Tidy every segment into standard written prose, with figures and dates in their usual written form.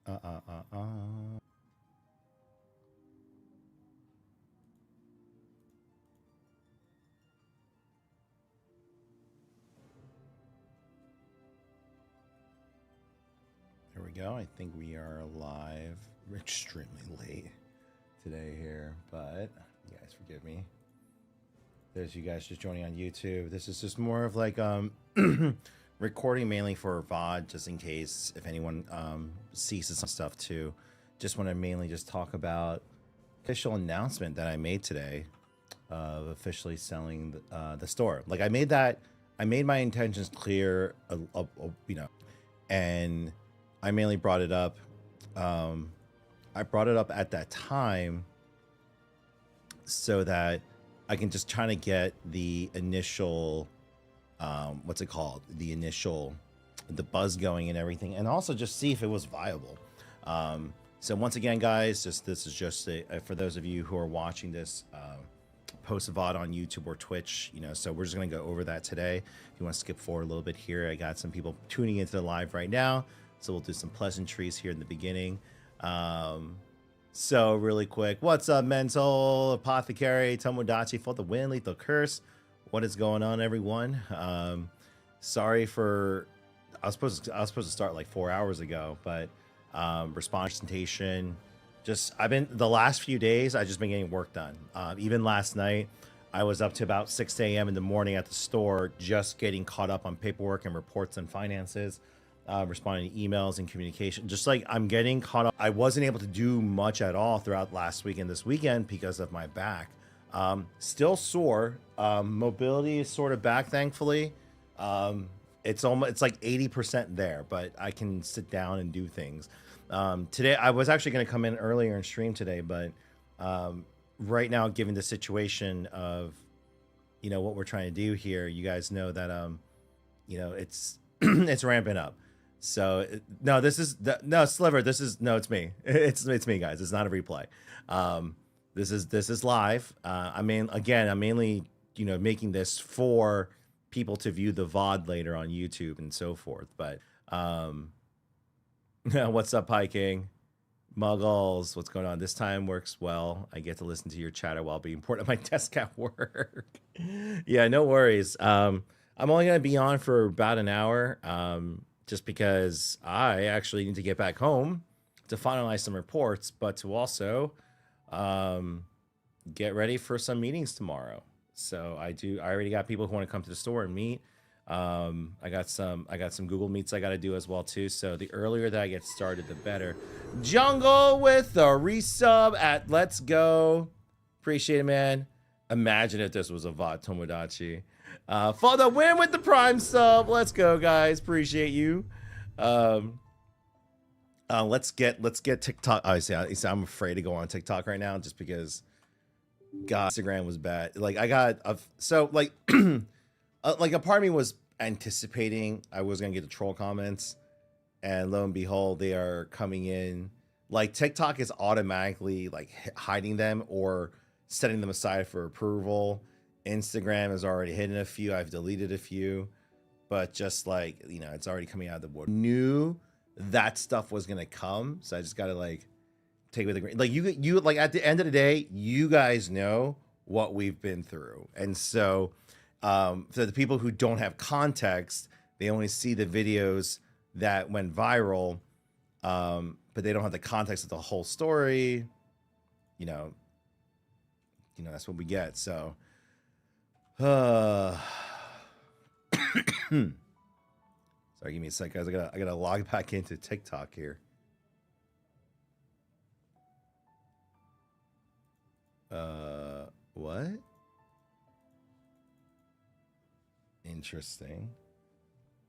Uh, uh, uh, uh. There we go. I think we are live. We're extremely late today here, but you guys forgive me. There's you guys just joining on YouTube. This is just more of like recording mainly for VOD, just in case if anyone sees some stuff too. Just want to mainly just talk about official announcement that I made today of officially selling the store. Like I made my intentions clear, and I mainly brought it up. I brought it up at that time so that I can just try to get the initial, what's it called? The buzz going and everything, and also just see if it was viable. So once again, guys, this is just for those of you who are watching this post VOD on YouTube or Twitch, so we're just gonna go over that today. If you want to skip forward a little bit here, I got some people tuning into the live right now, so we'll do some pleasantries here in the beginning. So really quick, what's up, Mental, Apothecary, Tomodachi, for the win, Lethal Curse. What is going on, everyone? Sorry for I was supposed to start like 4 hours ago, but response presentation. Just I've been the last few days. I just been getting work done. Even last night, I was up to about 6 a.m. in the morning at the store, just getting caught up on paperwork and reports and finances. Responding to emails and communication, just like I'm getting caught up. I wasn't able to do much at all throughout last week and this weekend because of my back. Still sore. Mobility is sort of back, thankfully. It's like 80% there, but I can sit down and do things. Today I was actually going to come in earlier and stream today, but right now, given the situation of what we're trying to do here, you guys know that it's it's ramping up. So no, no Sliver. It's me. It's me, guys. It's not a replay. This is live. I'm mainly making this for people to view the VOD later on YouTube and so forth. But what's up, Pie King? Muggles, what's going on? This time works well. I get to listen to your chatter while being poured at my desk at work. Yeah, no worries. I'm only gonna be on for about an hour. Just because I actually need to get back home to finalize some reports, but to also get ready for some meetings tomorrow. So I already got people who want to come to the store and meet. I got some Google Meets I got to do as well too. So the earlier that I get started, the better. Jungle with the resub at Let's Go. Appreciate it, man. Imagine if this was a VOD, Tomodachi. For the win with the Prime sub. Let's go, guys. Appreciate you. Let's get TikTok. I'm afraid to go on TikTok right now just because God, Instagram was bad. Like I got like like a part of me was anticipating I was gonna get the troll comments, and lo and behold, they are coming in. Like TikTok is automatically like hiding them or setting them aside for approval. Instagram has already hidden a few. I've deleted a few, but just like it's already coming out of the board. Knew that stuff was gonna come, so I just gotta like take it with a grain. Like you like at the end of the day, you guys know what we've been through, and so for the people who don't have context, they only see the videos that went viral, but they don't have the context of the whole story. That's what we get. So. Sorry, give me a sec, guys. I gotta log back into TikTok here. What? Interesting.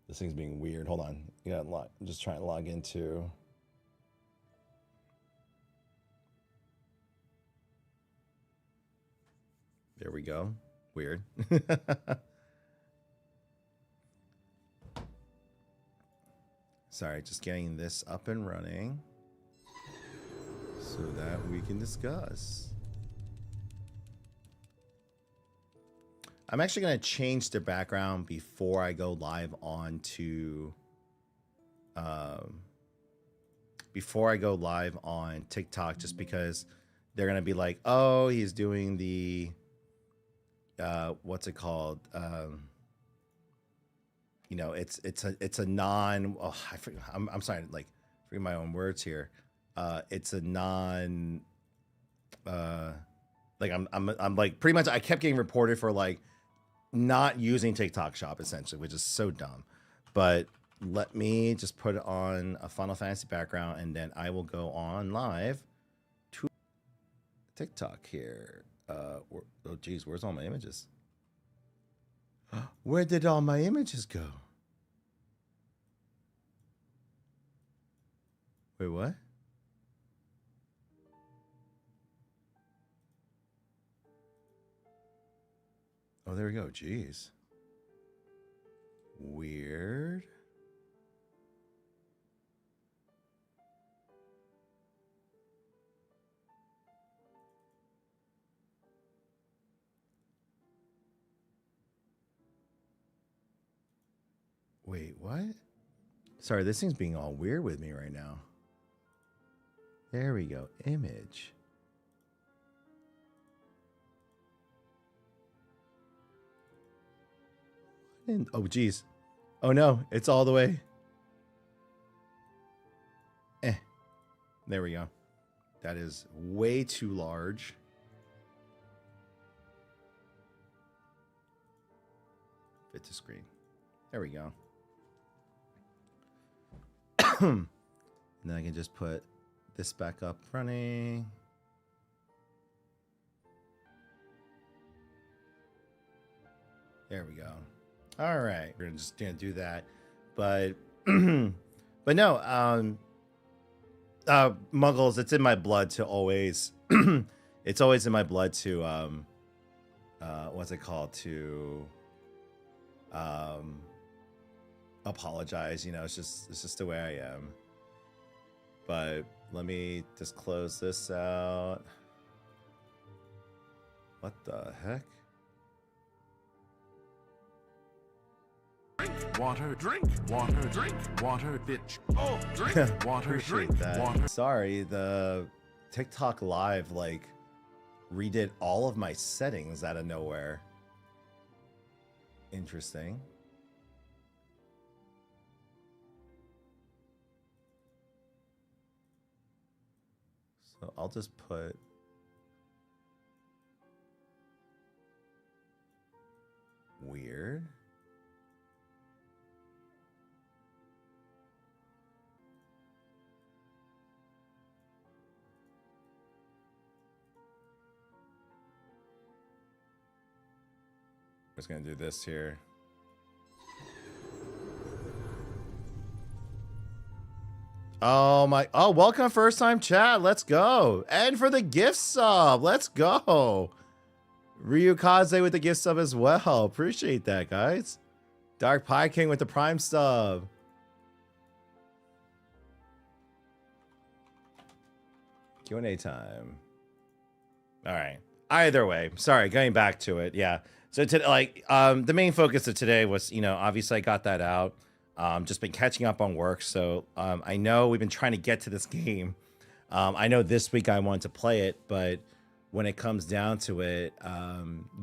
This thing's being weird. Hold on. I'm just trying to log into. There we go. Weird. Sorry, just getting this up and running so that we can discuss. I'm actually going to change the background before I go live on to before I go live on TikTok, just because they're gonna be like, oh, he's doing the what's it called? You know, it's a non. Oh, I forget, I'm sorry, like forget my own words here. It's a non. Like I'm like pretty much I kept getting reported for like not using TikTok Shop essentially, which is so dumb. But let me just put it on a Final Fantasy background, and then I will go on live to TikTok here. Oh geez, where's all my images? Where did all my images go? Wait, what? Oh, there we go. Jeez. Weird. Wait, what? Sorry, this thing's being all weird with me right now. There we go. Image. And, oh, geez. Oh, no. It's all the way. There we go. That is way too large. Fit to screen. There we go. And then I can just put this back up running. There we go. All right, we're just gonna do that, but but no, Muggles, it's in my blood to always, it's always in my blood to what's it called, to apologize. You know, it's just the way I am. But let me just close this out. What the heck? Drink water, drink water, drink water, bitch. Oh, drink water, Appreciate drink that. water. Sorry, the TikTok live like redid all of my settings out of nowhere. Interesting. So I'll just put weird. I'm just gonna do this here. Oh my, oh, welcome first time chat. Let's go. And for the gift sub, let's go. Ryukaze with the gift sub as well. Appreciate that, guys. Dark Pie King with the prime sub. Q&A time. All right. Either way, sorry, going back to it. Yeah. So today, like, the main focus of today was, you know, obviously I got that out. Just been catching up on work. So I know we've been trying to get to this game. I know this week I want to play it, but when it comes down to it,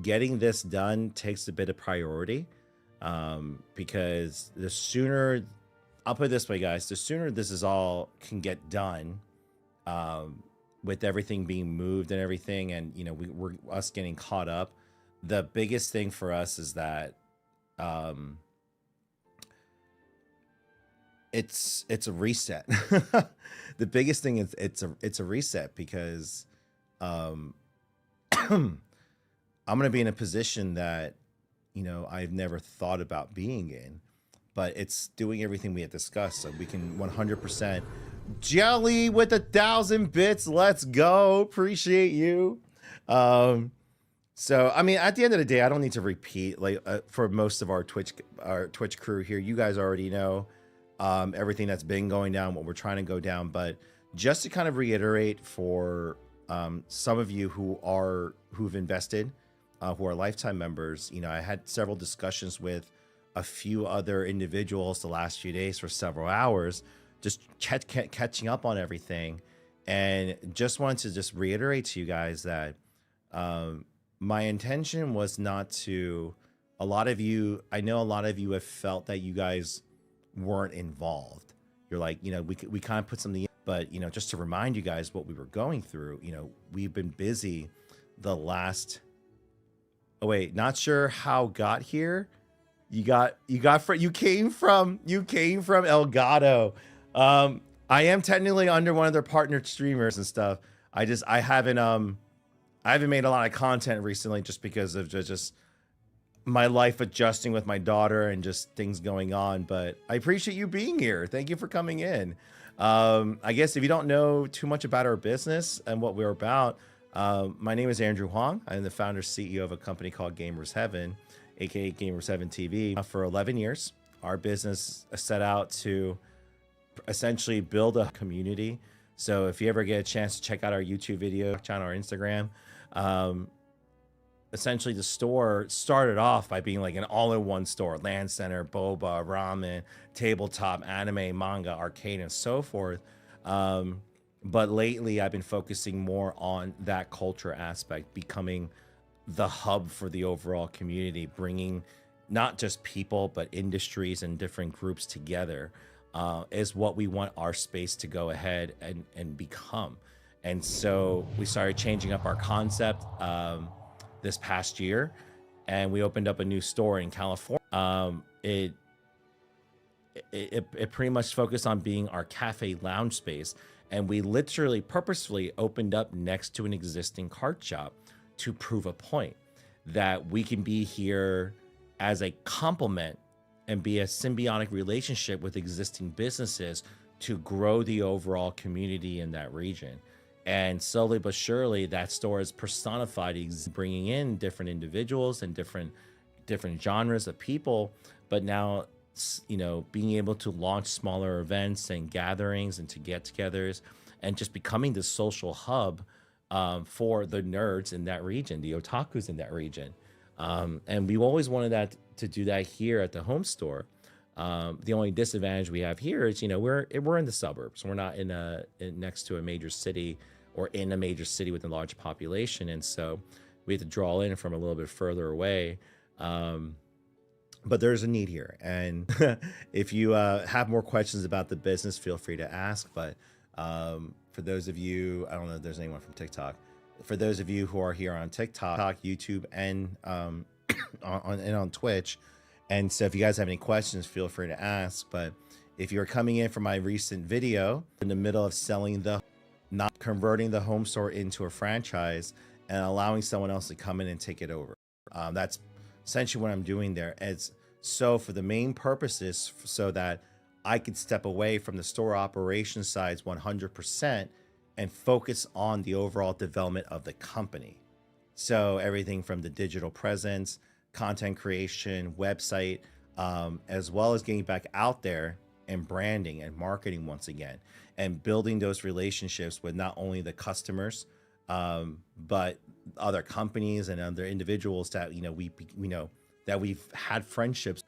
getting this done takes a bit of priority, because the sooner, I'll put it this way, guys, the sooner this is all can get done, with everything being moved and everything, and you know, we're us getting caught up. The biggest thing for us is that it's a reset. The biggest thing is it's a reset, because I'm gonna be in a position that, you know, I've never thought about being in, but it's doing everything we had discussed, so we can 100%. Jelly with 1,000 bits, let's go. Appreciate you. So I mean, at the end of the day, I don't need to repeat, like, for most of our Twitch crew here, you guys already know everything that's been going down, what we're trying to go down. But just to kind of reiterate for some of you who've invested, who are lifetime members, you know, I had several discussions with a few other individuals the last few days for several hours, just catching up on everything, and just wanted to just reiterate to you guys that my intention was not to. A lot of you, I know a lot of you have felt that you guys weren't involved. You're like, we kind of put something in, but just to remind you guys what we were going through. We've been busy the last. Oh wait, not sure how got here. You came from Elgato. I am technically under one of their partnered streamers and stuff. I haven't made a lot of content recently just because of just my life adjusting with my daughter and just things going on. But I appreciate you being here. Thank you for coming in. I guess if you don't know too much about our business and what we're about, my name is Andrew Huang. I'm the founder CEO of a company called Gamers Heaven, aka Gamers Heaven TV. For 11 years, our business set out to essentially build a community. So if you ever get a chance to check out our YouTube video, on our Instagram, essentially the store started off by being like an all-in-one store: LAN center, boba, ramen, tabletop, anime, manga, arcade, and so forth. But lately I've been focusing more on that culture aspect, becoming the hub for the overall community, bringing not just people, but industries and different groups together, is what we want our space to go ahead and become. And so we started changing up our concept this past year, and we opened up a new store in California. It pretty much focused on being our cafe lounge space, and we literally purposefully opened up next to an existing card shop to prove a point that we can be here as a complement and be a symbiotic relationship with existing businesses to grow the overall community in that region. And slowly but surely, that store is personified, bringing in different individuals and different genres of people. But now, being able to launch smaller events and gatherings and to get-togethers, and just becoming the social hub for the nerds in that region, the otakus in that region. And we've always wanted to do that here at the home store. The only disadvantage we have here is, we're in the suburbs. We're not next to a major city or in a major city with a large population. And so we have to draw in from a little bit further away. But there's a need here. And if you have more questions about the business, feel free to ask. But for those of you, I don't know if there's anyone from TikTok. For those of you who are here on TikTok, YouTube, and on Twitch, and so if you guys have any questions, feel free to ask. But if you're coming in from my recent video, in the middle of not converting the home store into a franchise and allowing someone else to come in and take it over. That's essentially what I'm doing there. It's so for the main purposes, so that I could step away from the store operation sides 100% and focus on the overall development of the company. So everything from the digital presence, content creation, website, as well as getting back out there and branding and marketing once again, and building those relationships with not only the customers, but other companies and other individuals that we know that we've had friendships.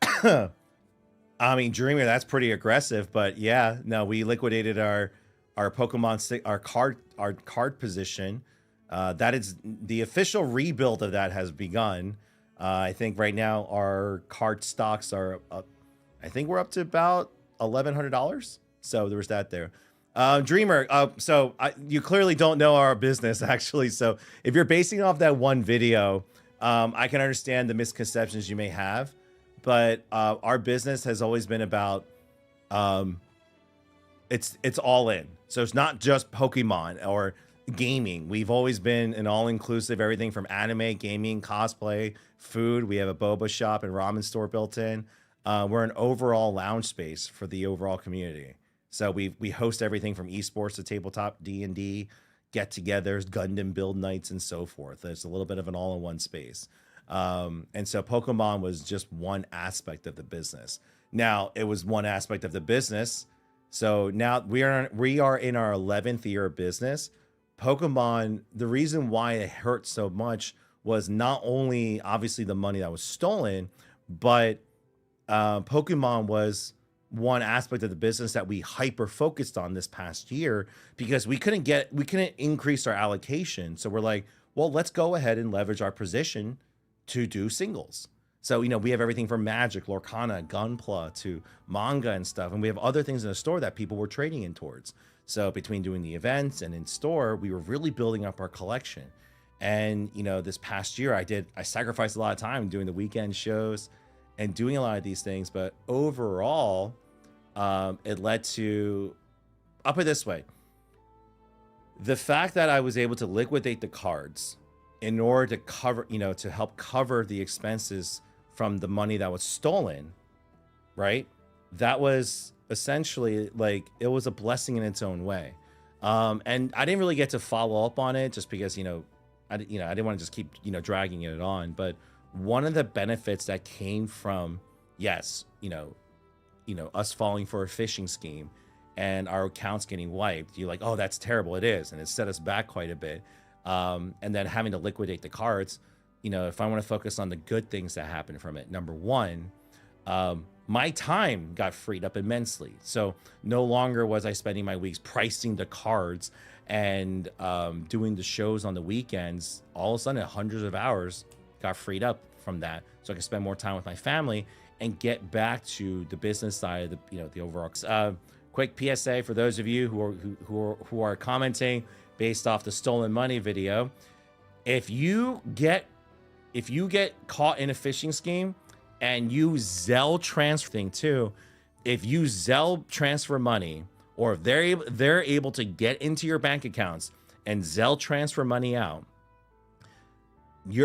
I mean, Dreamer, that's pretty aggressive, but yeah, no, we liquidated our Pokemon our card position. That is the official rebuild of that has begun. I think right now our card stocks are up. I think we're up to about $1,100. So there was that there. Dreamer, so you clearly don't know our business, actually. So if you're basing off that one video, I can understand the misconceptions you may have. But our business has always been about it's all in. So it's not just Pokemon or gaming. We've always been an all-inclusive, everything from anime, gaming, cosplay, food. We have a boba shop and ramen store built in. We're an overall lounge space for the overall community. So we host everything from esports to tabletop, D&D, get-togethers, Gundam build nights, and so forth. It's a little bit of an all-in-one space. And so Pokemon was just one aspect of the business. Now it was one aspect of the business. So now we are in our 11th year of business. Pokemon, the reason why it hurt so much was not only obviously the money that was stolen, but Pokemon was one aspect of the business that we hyper focused on this past year because we couldn't increase our allocation. So we're like, well, let's go ahead and leverage our position to do singles. So, we have everything from Magic, Lorcana, Gunpla to manga and stuff. And we have other things in the store that people were trading in towards. So between doing the events and in store, we were really building up our collection. And, this past year I sacrificed a lot of time doing the weekend shows and doing a lot of these things. But overall, it led to, I'll put it this way. The fact that I was able to liquidate the cards in order to cover, to help cover the expenses from the money that was stolen, right? That was essentially like, it was a blessing in its own way. And I didn't really get to follow up on it just because, I didn't want to just keep, dragging it on. But one of the benefits that came from, yes, us falling for a phishing scheme and our accounts getting wiped, you're like, oh, that's terrible. It is. And it set us back quite a bit. And then having to liquidate the cards, if I want to focus on the good things that happened from it, number one, my time got freed up immensely. So no longer was I spending my weeks pricing the cards and doing the shows on the weekends. All of a sudden, hundreds of hours got freed up from that, so I could spend more time with my family and get back to the business side of the overall. Quick PSA for those of you who are commenting based off the stolen money video. If you get caught in a phishing scheme and you Zelle transfer thing too, if you Zelle transfer money, or if they're able to get into your bank accounts and Zelle transfer money out,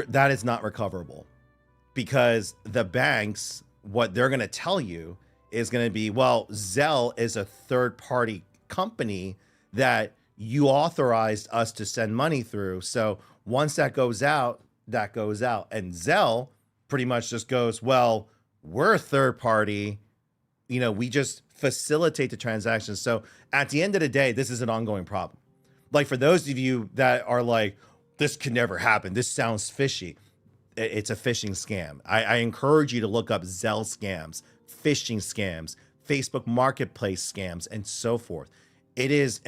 that is not recoverable, because the banks, what they're going to tell you is going to be, well, Zelle is a third-party company that you authorized us to send money through. So once that goes out, that goes out. And Zelle pretty much just goes, well, we're a third party. We just facilitate the transactions. So at the end of the day, this is an ongoing problem. Like, for those of you that are like, this could never happen, this sounds fishy, it's a phishing scam. I encourage you to look up Zelle scams, phishing scams, Facebook Marketplace scams, and so forth. It is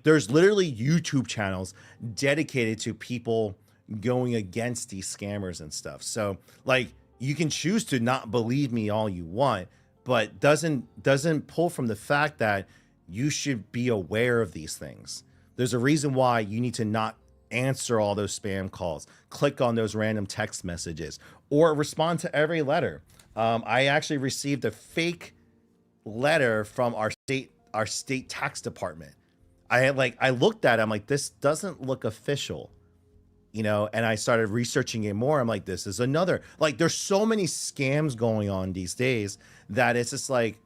there's literally YouTube channels dedicated to people going against these scammers and stuff. So you can choose to not believe me all you want, but doesn't pull from the fact that you should be aware of these things. There's a reason why you need to not answer all those spam calls, click on those random text messages, or respond to every letter. I actually received a fake letter from our state tax department. I looked at it, I'm like, this doesn't look official, and I started researching it more. I'm like, this is another, there's so many scams going on these days that it's just like,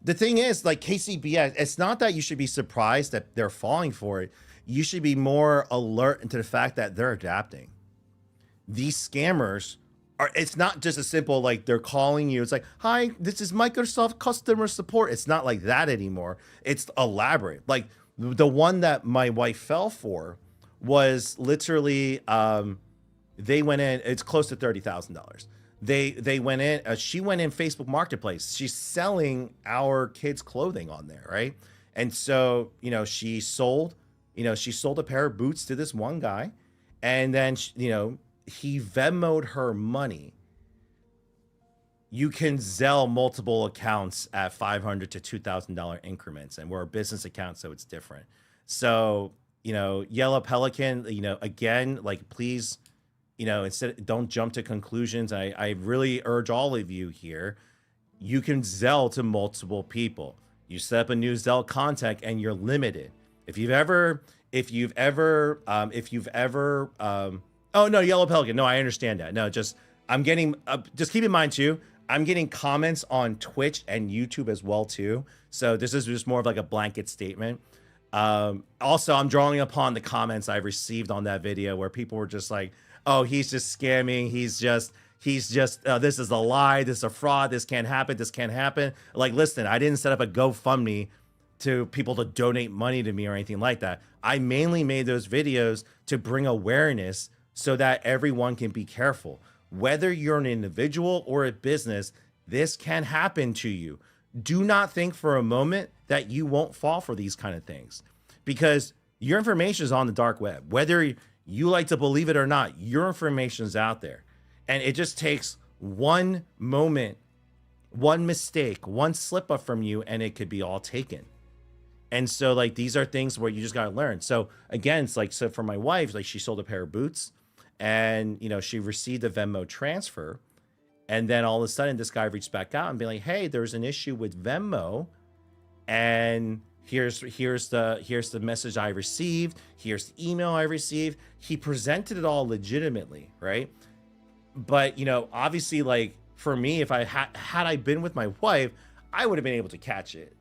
the thing is, KCBS, it's not that you should be surprised that they're falling for it. You should be more alert into the fact that they're adapting. These scammers it's not just a simple, they're calling you. It's like, hi, this is Microsoft customer support. It's not like that anymore. It's elaborate. The one that my wife fell for was literally, they went in, it's close to $30,000. They went in, she went in Facebook Marketplace. She's selling our kids' clothing on there, right? And so, she sold a pair of boots to this one guy, and then, he Venmo'd her money. You can Zelle multiple accounts at $500 to $2,000 increments, and we're a business account, so it's different. So, Yellow Pelican, again, please, instead, don't jump to conclusions. I really urge all of you here. You can Zelle to multiple people. You set up a new Zelle contact, and you're limited. If you've ever, oh no, Yellow Pelican. No, I understand that. No, just keep in mind too, I'm getting comments on Twitch and YouTube as well too. So this is just more of a blanket statement. Also, I'm drawing upon the comments I've received on that video where people were just like, oh, he's just scamming. He's just, this is a lie. This is a fraud. This can't happen. This can't happen. Listen, I didn't set up a GoFundMe to people to donate money to me or anything like that. I mainly made those videos to bring awareness so that everyone can be careful. Whether you're an individual or a business, this can happen to you. do not think for a moment that you won't fall for these kind of things, because your information is on the dark web. Whether you like to believe it or not, your information is out there. And it just takes one moment, one mistake, one slip up from you, and it could be all taken. And so like these are things where you just got to learn. So again, it's like, so for my wife, like she sold a pair of boots, and she received a Venmo transfer. And then all of a sudden this guy reached back out and be like, hey, there's an issue with Venmo. And here's the message I received. Here's the email I received. He presented it all legitimately, right? But obviously, like for me, if I had I been with my wife, I would have been able to catch it.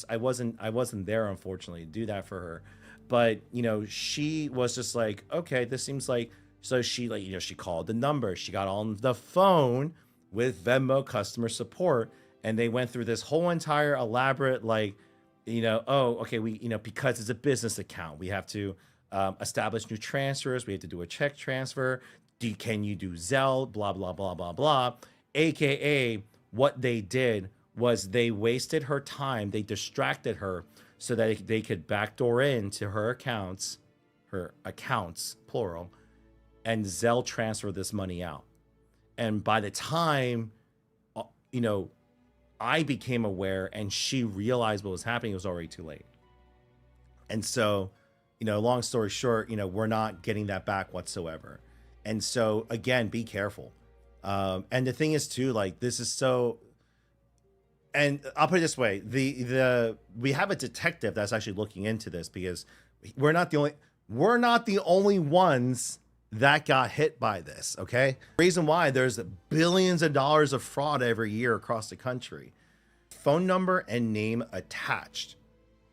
I wasn't there, unfortunately, to do that for her. But she was just like, okay, this seems like. So she she called the number. She got on the phone with Venmo customer support, and they went through this whole entire elaborate oh, okay, we because it's a business account, we have to establish new transfers. We have to do a check transfer. Can you do Zelle? Blah blah blah blah blah. AKA, what they did was they wasted her time. They distracted her so that they could backdoor into her accounts plural, and Zelle transfer this money out. And by the time, I became aware and she realized what was happening, it was already too late. And so, long story short, we're not getting that back whatsoever. And so again, be careful. And the thing is too, like, this is so, and I'll put it this way, we have a detective that's actually looking into this, because we're not the only ones that got hit by this. Okay. Reason why there's billions of dollars of fraud every year across the country. Phone number and name attached.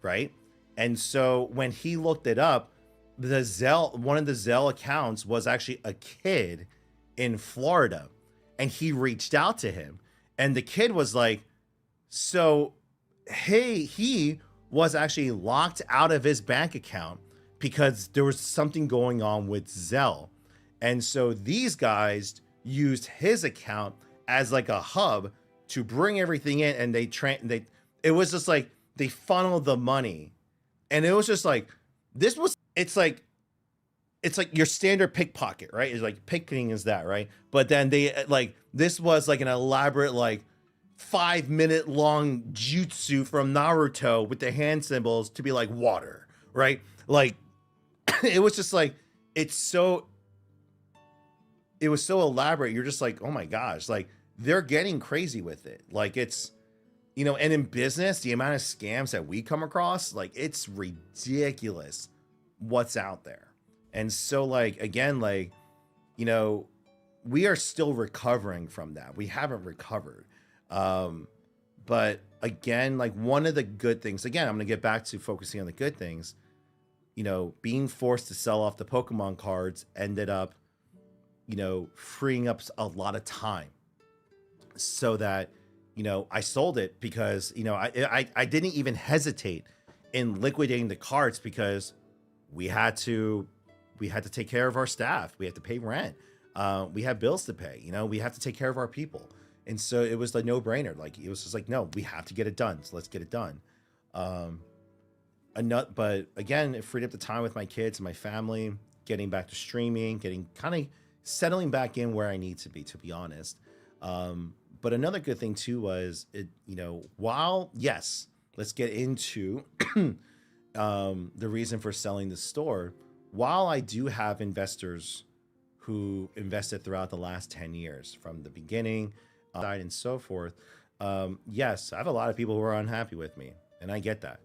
Right. And so when he looked it up, one of the Zelle accounts was actually a kid in Florida, and he reached out to him, and the kid was like, so, hey, he was actually locked out of his bank account because there was something going on with Zelle. And so these guys used his account as like a hub to bring everything in, and it was just like they funneled the money. And it was just like, it's like your standard pickpocket, right? It's like picking is that, right? But then this was like an elaborate, like 5-minute long jutsu from Naruto with the hand symbols to be like water, right? Like it was just like, it was so elaborate. You're just like, oh my gosh, like they're getting crazy with it. Like it's, and in business, the amount of scams that we come across, like it's ridiculous what's out there. And so like, again, like, we are still recovering from that. We haven't recovered. But again, like one of the good things, again, I'm going to get back to focusing on the good things, being forced to sell off the Pokemon cards ended up, freeing up a lot of time, so that, I sold it because, I didn't even hesitate in liquidating the cards, because we had to take care of our staff. We had to pay rent. We have bills to pay, we have to take care of our people. And so it was a no-brainer. Like, it was just like, no, we have to get it done. So let's get it done. But again, it freed up the time with my kids and my family, getting back to streaming, getting kind of settling back in where I need to be honest. But another good thing too was it, while, yes, let's get into the reason for selling the store. While I do have investors who invested throughout the last 10 years from the beginning, and so forth. Yes, I have a lot of people who are unhappy with me, and I get that.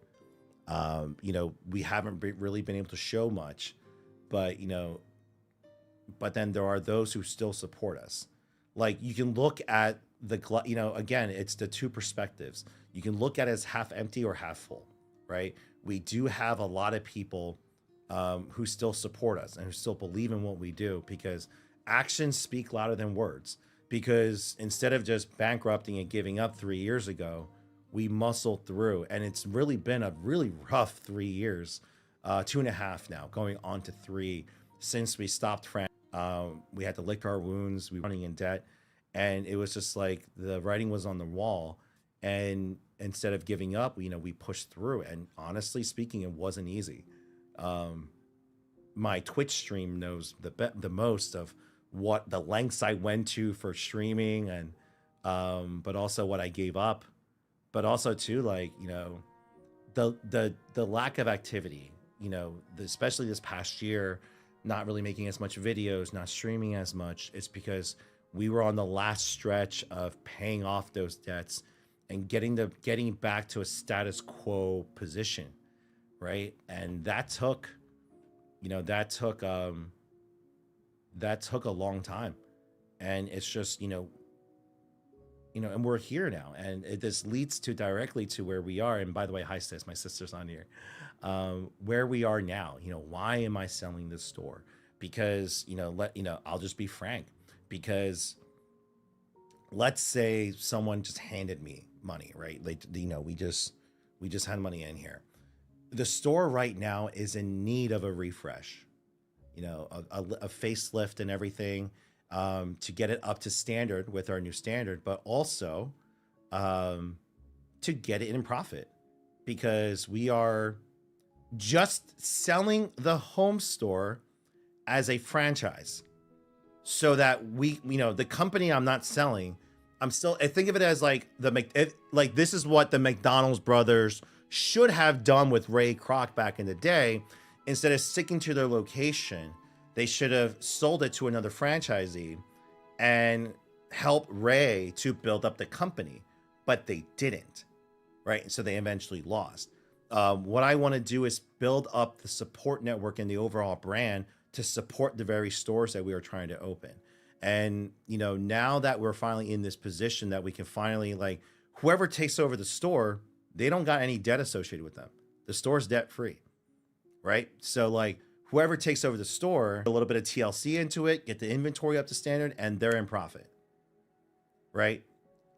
We haven't really been able to show much, but but then there are those who still support us. Like, you can look at again, it's the two perspectives. You can look at it as half empty or half full, right? We do have a lot of people who still support us and who still believe in what we do, because actions speak louder than words. Because instead of just bankrupting and giving up 3 years ago, we muscled through, and it's really been a really rough 3 years, 2.5 now, going on to 3 since we stopped. We had to lick our wounds. We were running in debt, and it was just like the writing was on the wall. And instead of giving up, we pushed through. And honestly speaking, it wasn't easy. Um, my Twitch stream knows the most of what the lengths I went to for streaming, and but also what I gave up, but also too, like, the lack of activity, especially this past year, not really making as much videos, not streaming as much. It's because we were on the last stretch of paying off those debts and getting back to a status quo position, right? And that took that took a long time. And it's just, and we're here now, and this leads to directly to where we are. And by the way, hi sis, my sister's on here. Where we are now, why am I selling this store? Because, I'll just be frank, because let's say someone just handed me money, right? Like, we just had money in here. The store right now is in need of a refresh, a facelift and everything, to get it up to standard with our new standard, but also to get it in profit, because we are just selling the home store as a franchise, so that the company I'm not selling, I think of it as like like this is what the McDonald's brothers should have done with Ray Kroc back in the day. Instead of sticking to their location, they should have sold it to another franchisee and help Ray to build up the company, but they didn't, right? So they eventually lost. What I want to do is build up the support network and the overall brand to support the very stores that we are trying to open. And, now that we're finally in this position that we can finally, like, whoever takes over the store, they don't got any debt associated with them. The store's debt free, right? So, like, whoever takes over the store, a little bit of TLC into it, get the inventory up to standard, and they're in profit, right?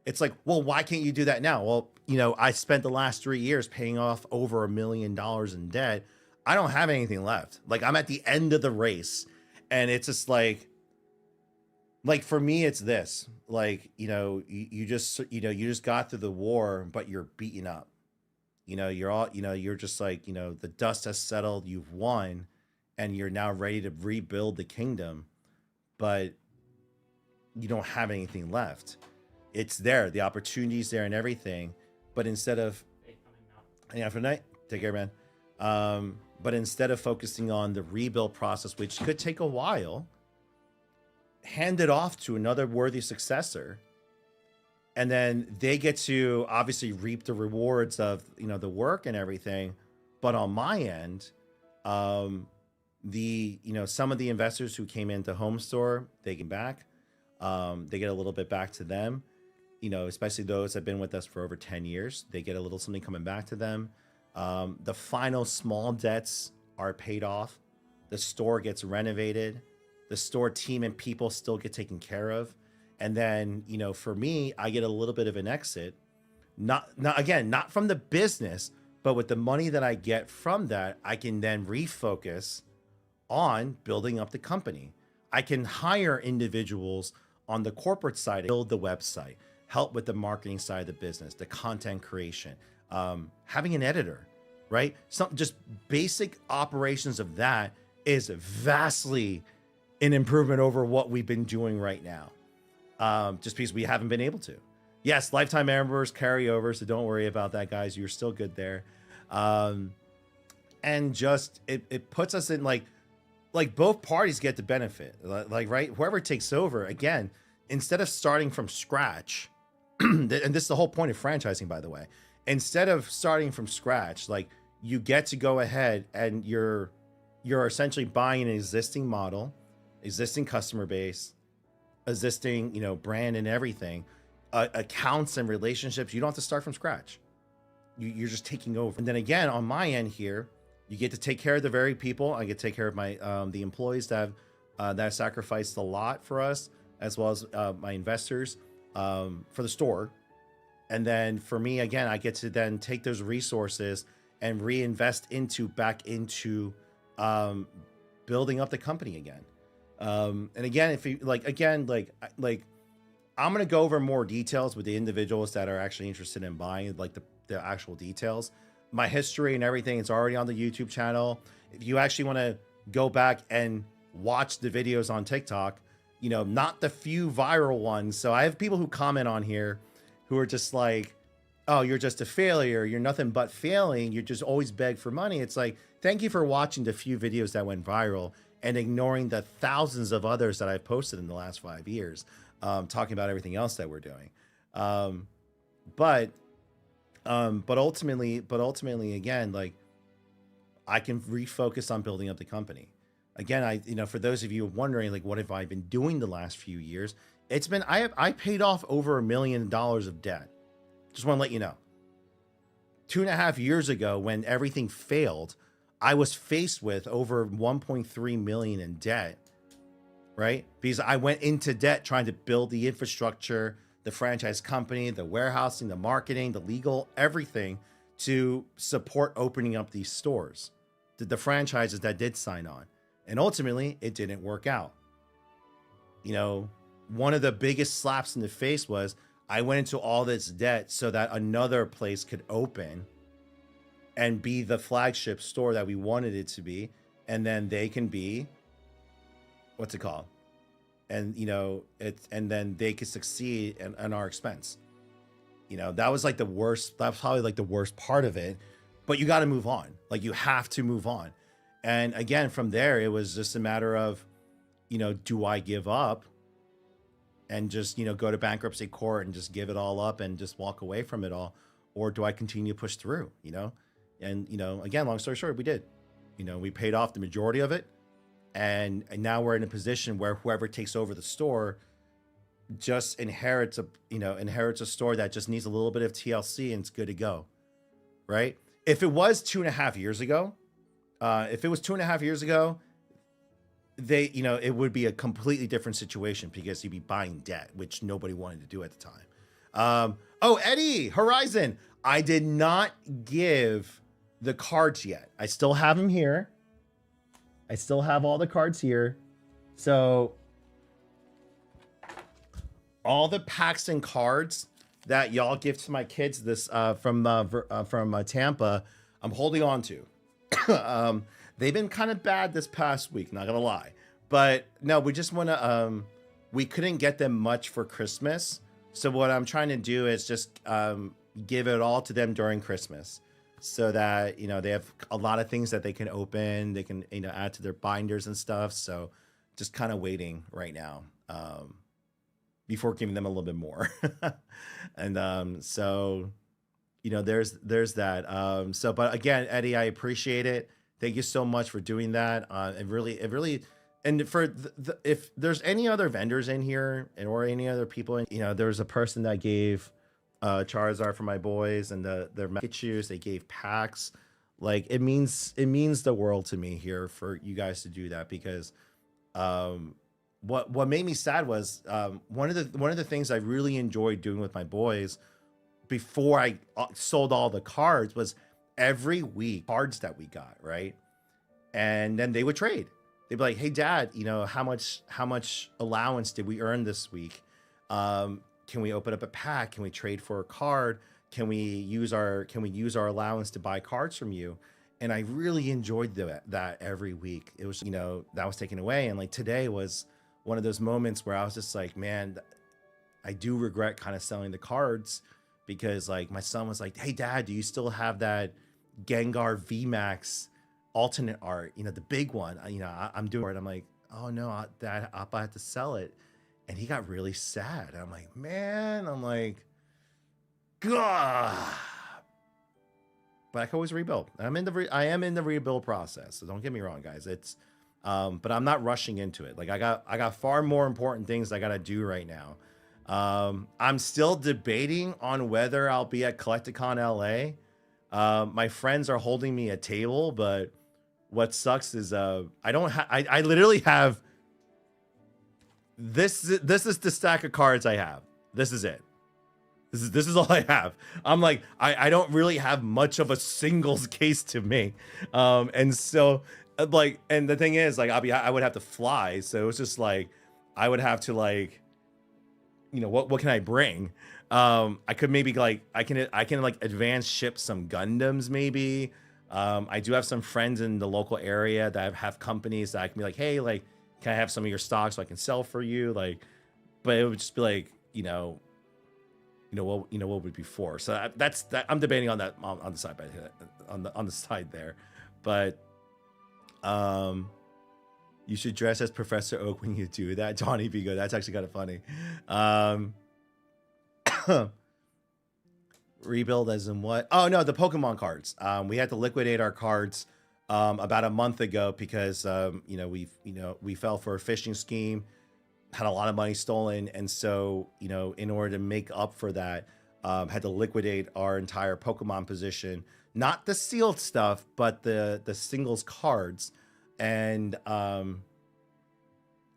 It's like, well, why can't you do that now? Well, I spent the last 3 years paying off over $1 million in debt. I don't have anything left. Like, I'm at the end of the race, and it's just like for me, it's this, like, you just got through the war, but you're beaten up. You're all, you're just like, the dust has settled, you've won, and you're now ready to rebuild the kingdom, but you don't have anything left. It's there, the opportunity's there and everything, but instead of, yeah, for night, take care, man. But instead of focusing on the rebuild process, which could take a while, hand it off to another worthy successor, and then they get to obviously reap the rewards of the work and everything. But on my end, the some of the investors who came into Home Store, they get back, they get a little bit back to them, especially those that have been with us for over 10 years, they get a little something coming back to them. The final small debts are paid off, the store gets renovated, the store team and people still get taken care of. And then, for me, I get a little bit of an exit, not from the business, but with the money that I get from that, I can then refocus on building up the company. I can hire individuals on the corporate side, build the website, help with the marketing side of the business, the content creation, having an editor, right? Some just basic operations of that is vastly an improvement over what we've been doing right now. Just because we haven't been able to. Yes, lifetime members carry over, so don't worry about that, guys. You're still good there. And just it puts us in like both parties get the benefit. Like, right, whoever takes over, again, instead of starting from scratch, and this is the whole point of franchising, by the way. Instead of starting from scratch, like, you get to go ahead and you're essentially buying an existing model, existing customer base, existing, brand and everything, accounts and relationships. You don't have to start from scratch. You're just taking over. And then again, on my end here, you get to take care of the very people. I get to take care of my the employees that have sacrificed a lot for us, as well as my investors for the store. And then for me, again, I get to then take those resources and reinvest back into building up the company again. And again, if you like I'm gonna go over more details with the individuals that are actually interested in buying, like the actual details. My history and everything is already on the YouTube channel. If you actually want to go back and watch the videos on TikTok, you know, not the few viral ones. So I have people who comment on here who are just like, oh, you're just a failure. You're nothing but failing. You just always beg for money. It's like, thank you for watching the few videos that went viral and ignoring the thousands of others that I've posted in the last 5 years, talking about everything else that we're doing. But ultimately, again, like, I can refocus on building up the company. Again, for those of you wondering, like, what have I been doing the last few years? It's been, I paid off over $1 million of debt. Just want to let you know. 2.5 years ago, when everything failed, I was faced with over 1.3 million in debt, right? Because I went into debt trying to build the infrastructure, the franchise company, the warehousing, the marketing, the legal, everything to support opening up these stores, the franchises that did sign on. And ultimately, it didn't work out. You know, one of the biggest slaps in the face was I went into all this debt so that another place could open and be the flagship store that we wanted it to be. And then they can be, what's it called? And, you know, and then they could succeed at our expense. You know, that was like the worst, that's probably like the worst part of it, but you got to move on. Like, you have to move on. And again, from there, it was just a matter of, you know, do I give up and just, you know, go to bankruptcy court and just give it all up and just walk away from it all? Or do I continue to push through, you know? And, you know, again, long story short, we did. You know, we paid off the majority of it. And now we're in a position where whoever takes over the store just inherits a store that just needs a little bit of TLC and it's good to go, right? If it was 2.5 years ago, they, you know, it would be a completely different situation because you'd be buying debt, which nobody wanted to do at the time. Oh, Eddie Horizon, I did not give the cards yet. I still have them here. I still have all the cards here. So all the packs and cards that y'all give to my kids this from Tampa, I'm holding on to. They've been kind of bad this past week, not gonna lie. But no, we just want to, we couldn't get them much for Christmas. So what I'm trying to do is just give it all to them during Christmas so that, you know, they have a lot of things that they can open. They can, you know, add to their binders and stuff. So just kind of waiting right now before giving them a little bit more. And so, you know, there's that. So, but again, Eddie, I appreciate it. Thank you so much for doing that. It really, and for if there's any other vendors in here or any other people, you know, there was a person that gave Charizard for my boys and their Pikachus. They gave packs. Like, it means the world to me here for you guys to do that, because what made me sad was one of the things I really enjoyed doing with my boys before I sold all the cards was every week cards that we got, right? And then they would trade. They'd be like, hey dad, you know, how much allowance did we earn this week? Can we open up a pack? Can we trade for a card? Can we use our allowance to buy cards from you? And I really enjoyed that every week. It was, you know, that was taken away. And like today was one of those moments where I was just like, man, I do regret kind of selling the cards, because like my son was like, hey dad, do you still have that Gengar VMAX alternate art? You know, the big one, you know, I'm doing it. I'm like, oh no, dad, I have to sell it. And he got really sad. I'm like, man, God. But I can always rebuild. I am in the rebuild process. So don't get me wrong, guys. It's, but I'm not rushing into it. Like I got far more important things I got to do right now. I'm still debating on whether I'll be at Collecticon LA. My friends are holding me a table, but what sucks is I literally have this is the stack of cards I have. This is it. This is all I have. I'm like, I don't really have much of a singles case to make. And so like, and the thing is, like, I would have to fly. So it's just like, I would have to like, what can I bring? I could maybe like I can like advance ship some Gundams maybe. I do have some friends in the local area that have companies that I can be like, hey, like, can I have some of your stock so I can sell for you? Like, but it would just be like, what would be for? So that's that. I'm debating on that on the side by on the side there, but you should dress as Professor Oak when you do that, Donnie Vigo. That's actually kind of funny. Rebuild as in what? Oh no, the Pokemon cards. We had to liquidate our cards about a month ago because we fell for a phishing scheme, had a lot of money stolen, and so in order to make up for that, had to liquidate our entire Pokemon position, not the sealed stuff, but the singles cards, and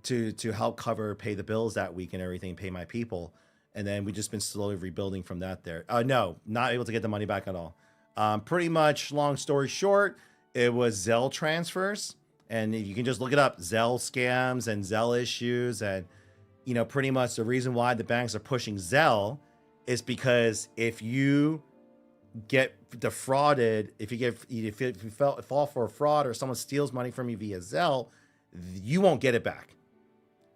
to help pay the bills that week and everything, pay my people. And then we just been slowly rebuilding from that there. No, not able to get the money back at all. Pretty much, long story short, it was Zelle transfers. And you can just look it up, Zelle scams and Zelle issues. And, pretty much the reason why the banks are pushing Zelle is because if you get defrauded, if you fall for a fraud or someone steals money from you via Zelle, you won't get it back.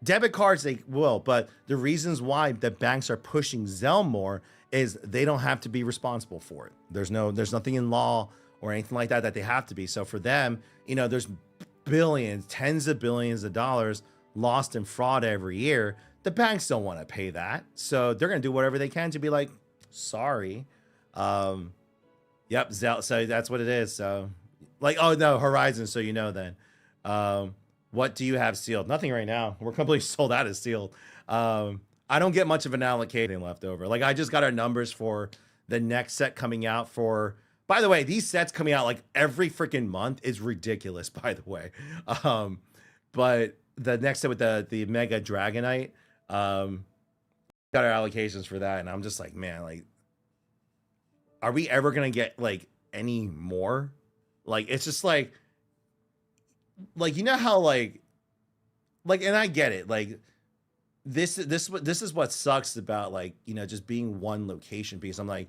Debit cards, they will, but the reasons why the banks are pushing Zelle more is they don't have to be responsible for it. There's nothing in law or anything like that they have to be. So for them, there's billions, tens of billions of dollars lost in fraud every year. The banks don't want to pay that. So they're going to do whatever they can to be like, sorry. Yep, Zelle. So that's what it is. So like, oh no, Horizon. So then. What do you have sealed? Nothing right now. We're completely sold out of sealed. I don't get much of an allocating left over. Like I just got our numbers for the next set coming out for, by the way, these sets coming out like every freaking month is ridiculous, by the way. But the next set with the Mega Dragonite, got our allocations for that. And I'm just like, man, like, are we ever going to get like any more? Like, it's just like how like and I get it, like this is what sucks about like just being one location piece. I'm like,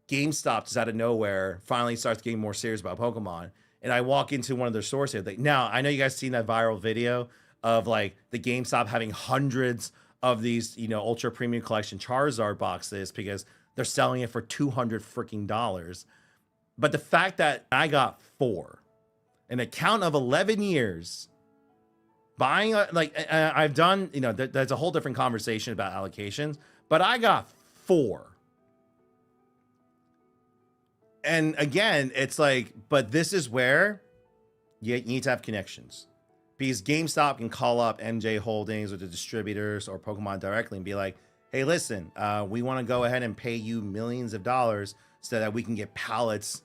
GameStop just out of nowhere finally starts getting more serious about Pokemon, and I walk into one of their stores here. Like, now I know you guys seen that viral video of like the GameStop having hundreds of these ultra premium collection Charizard boxes because they're selling it for $200 freaking dollars. But the fact that I got 4, an account of 11 years, buying I've done, there's a whole different conversation about allocations, but I got 4. And again, it's like, but this is where you need to have connections, because GameStop can call up MJ Holdings or the distributors or Pokemon directly and be like, hey, listen, we want to go ahead and pay you millions of dollars so that we can get pallets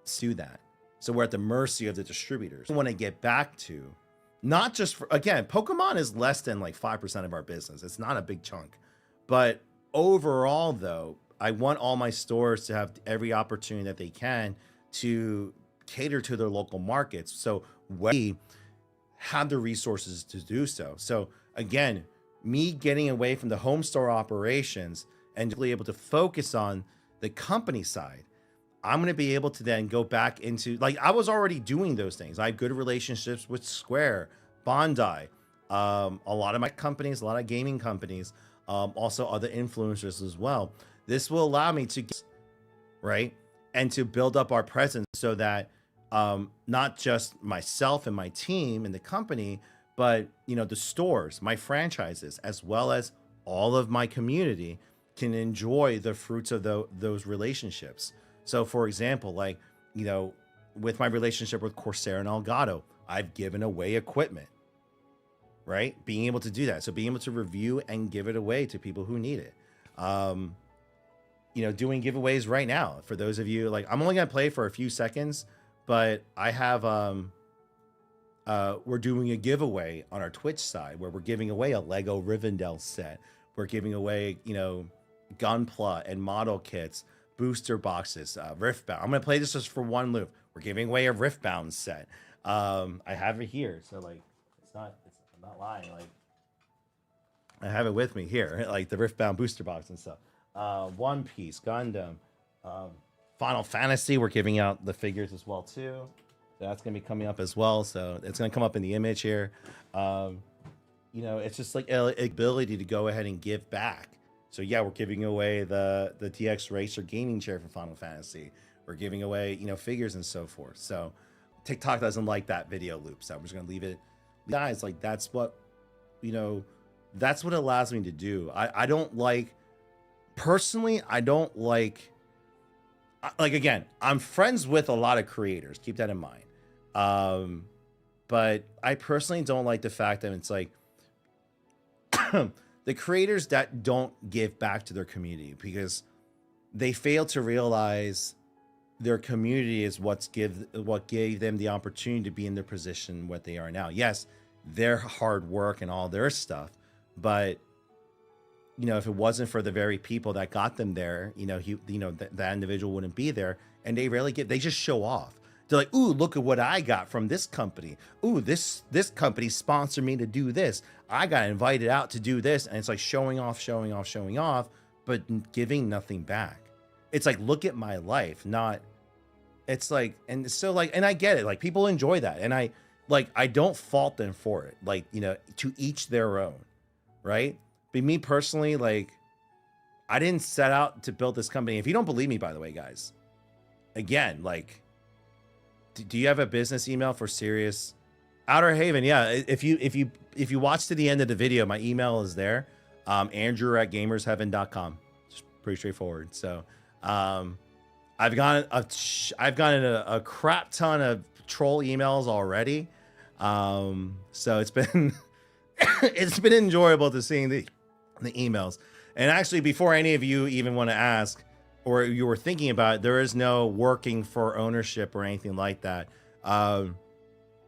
to that. So we're at the mercy of the distributors. I want to get back to, not just for, again, Pokemon is less than like 5% of our business. It's not a big chunk. But overall, though, I want all my stores to have every opportunity that they can to cater to their local markets. So we have the resources to do so. So again, me getting away from the home store operations and be able to focus on the company side, I'm going to be able to then go back into, like, I was already doing those things. I have good relationships with Square, Bandai, a lot of my companies, a lot of gaming companies, also other influencers as well. This will allow me to get, right, and to build up our presence so that not just myself and my team and the company, but the stores, my franchises, as well as all of my community can enjoy the fruits of those relationships. So for example, like, with my relationship with Corsair and Elgato, I've given away equipment, right? Being able to do that. So being able to review and give it away to people who need it. Doing giveaways right now for those of you, like, I'm only going to play for a few seconds, but I have, we're doing a giveaway on our Twitch side where we're giving away a Lego Rivendell set. We're giving away, Gunpla and model kits, booster boxes, Riftbound. I'm gonna play this just for one loop. We're giving away a Riftbound set. I have it here, so like, I'm not lying. Like, I have it with me here, like the Riftbound booster box and stuff. One Piece, Gundam, um, Final Fantasy. We're giving out the figures as well too. That's gonna be coming up as well. So it's gonna come up in the image here. Um, you know, it's just like a ability to go ahead and give back. So yeah, we're giving away the DX Racer gaming chair for Final Fantasy. We're giving away, you know, figures and so forth. So TikTok doesn't like that video loop, so I'm just gonna leave it. Guys, like that's what, you know, that's what it allows me to do. I don't like, personally, I don't like again, I'm friends with a lot of creators. Keep that in mind. But I personally don't like the fact that it's like the creators that don't give back to their community because they fail to realize their community is what gave them the opportunity to be in their position what they are now. Yes, their hard work and all their stuff, but you know, if it wasn't for the very people that got them there, you know, that individual wouldn't be there. And they rarely they just show off. They're like, ooh, look at what I got from this company. Ooh, this company sponsored me to do this. I got invited out to do this. And it's like showing off, but giving nothing back. It's like, look at my life, not, it's like, and so like, and I get it. Like people enjoy that. And I don't fault them for it. Like, you know, to each their own, right? But me personally, like, I didn't set out to build this company. If you don't believe me, by the way, guys, again, like, do you have a business email for Serious Outer Haven? Yeah. If you watch to the end of the video, my email is there. Andrew@gamersheaven.com. Just pretty straightforward. So, I've gotten a crap ton of troll emails already. So it's been, it's been enjoyable to seeing the emails. And actually, before any of you even want to ask or you were thinking about it, there is no working for ownership or anything like that.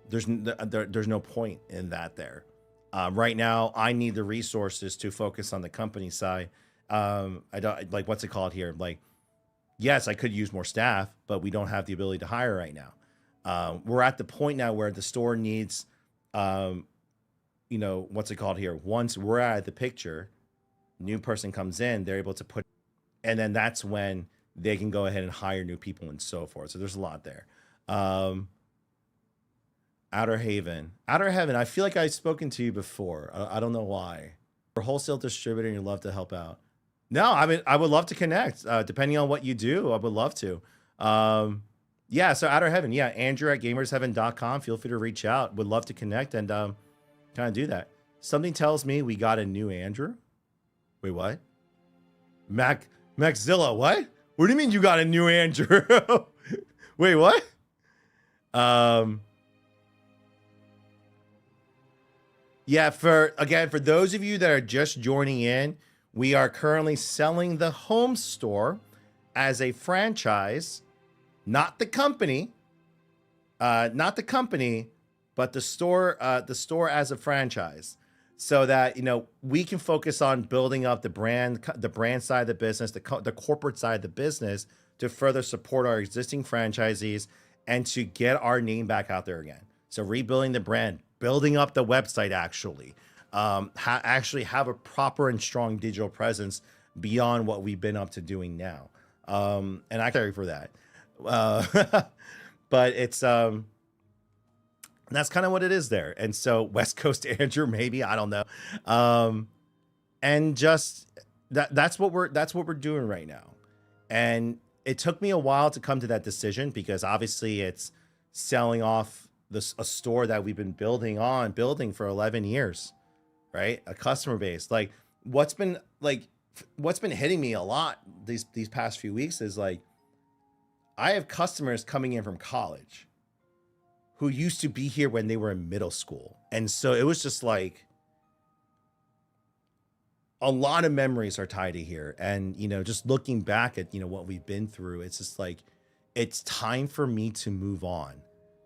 There's no point in that there. Right now, I need the resources to focus on the company side. I don't like, what's it called here? Like, yes, I could use more staff, but we don't have the ability to hire right now. We're at the point now where the store needs, you know, what's it called here? Once we're out of the picture, new person comes in, they're able to put, and then that's when they can go ahead and hire new people and so forth. So there's a lot there. Outer Haven, I feel like I've spoken to you before. I don't know why. We're a wholesale distributor and you'd love to help out. No, I mean, I would love to connect, depending on what you do. I would love to. Yeah, so Outer Heaven, yeah, Andrew@gamersheaven.com. Feel free to reach out. Would love to connect and kind of do that. Something tells me we got a new Andrew. Wait, what? Maxzilla, what? What do you mean you got a new Andrew? Wait, what? Yeah, for those of you that are just joining in, we are currently selling the home store as a franchise, not the company, but the store as a franchise, so that, you know, we can focus on building up the brand side of the business, the corporate side of the business, to further support our existing franchisees and to get our name back out there again. So rebuilding the brand, building up the website, actually have a proper and strong digital presence beyond what we've been up to doing now. And I carry for that. But it's that's kind of what it is there. And so West Coast Andrew, maybe, I don't know. And just that's what we're doing right now. And it took me a while to come to that decision because obviously it's selling off a store that we've been building for 11 years, right? A customer base. Like what's been hitting me a lot these past few weeks is like, I have customers coming in from college who used to be here when they were in middle school. And so it was just like a lot of memories are tied to here. And, you know, just looking back at, you know, what we've been through, it's just like, it's time for me to move on,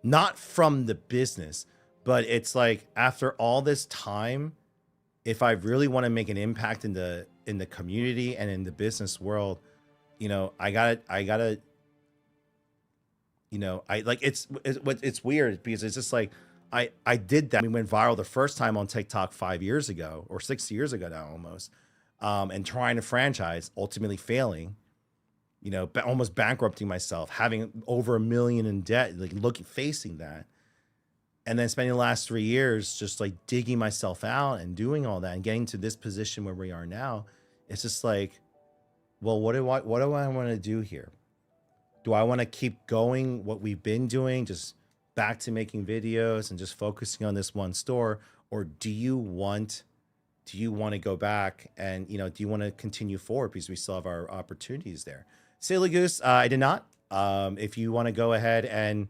not from the business, but it's like after all this time, if I really want to make an impact in the community and in the business world, you know, I gotta, you know, it's weird because it's just like, I did that. We went viral the first time on TikTok 5 years ago or 6 years ago now almost, and trying to franchise, ultimately failing. You know, almost bankrupting myself, having over 1 million in debt, like facing that, and then spending the last 3 years just like digging myself out and doing all that and getting to this position where we are now. It's just like, well, what do I want to do here? Do I want to keep going what we've been doing, just back to making videos and just focusing on this one store, or do you want to go back and, you know, do you want to continue forward because we still have our opportunities there? Silly Goose, I did not. If you want to go ahead and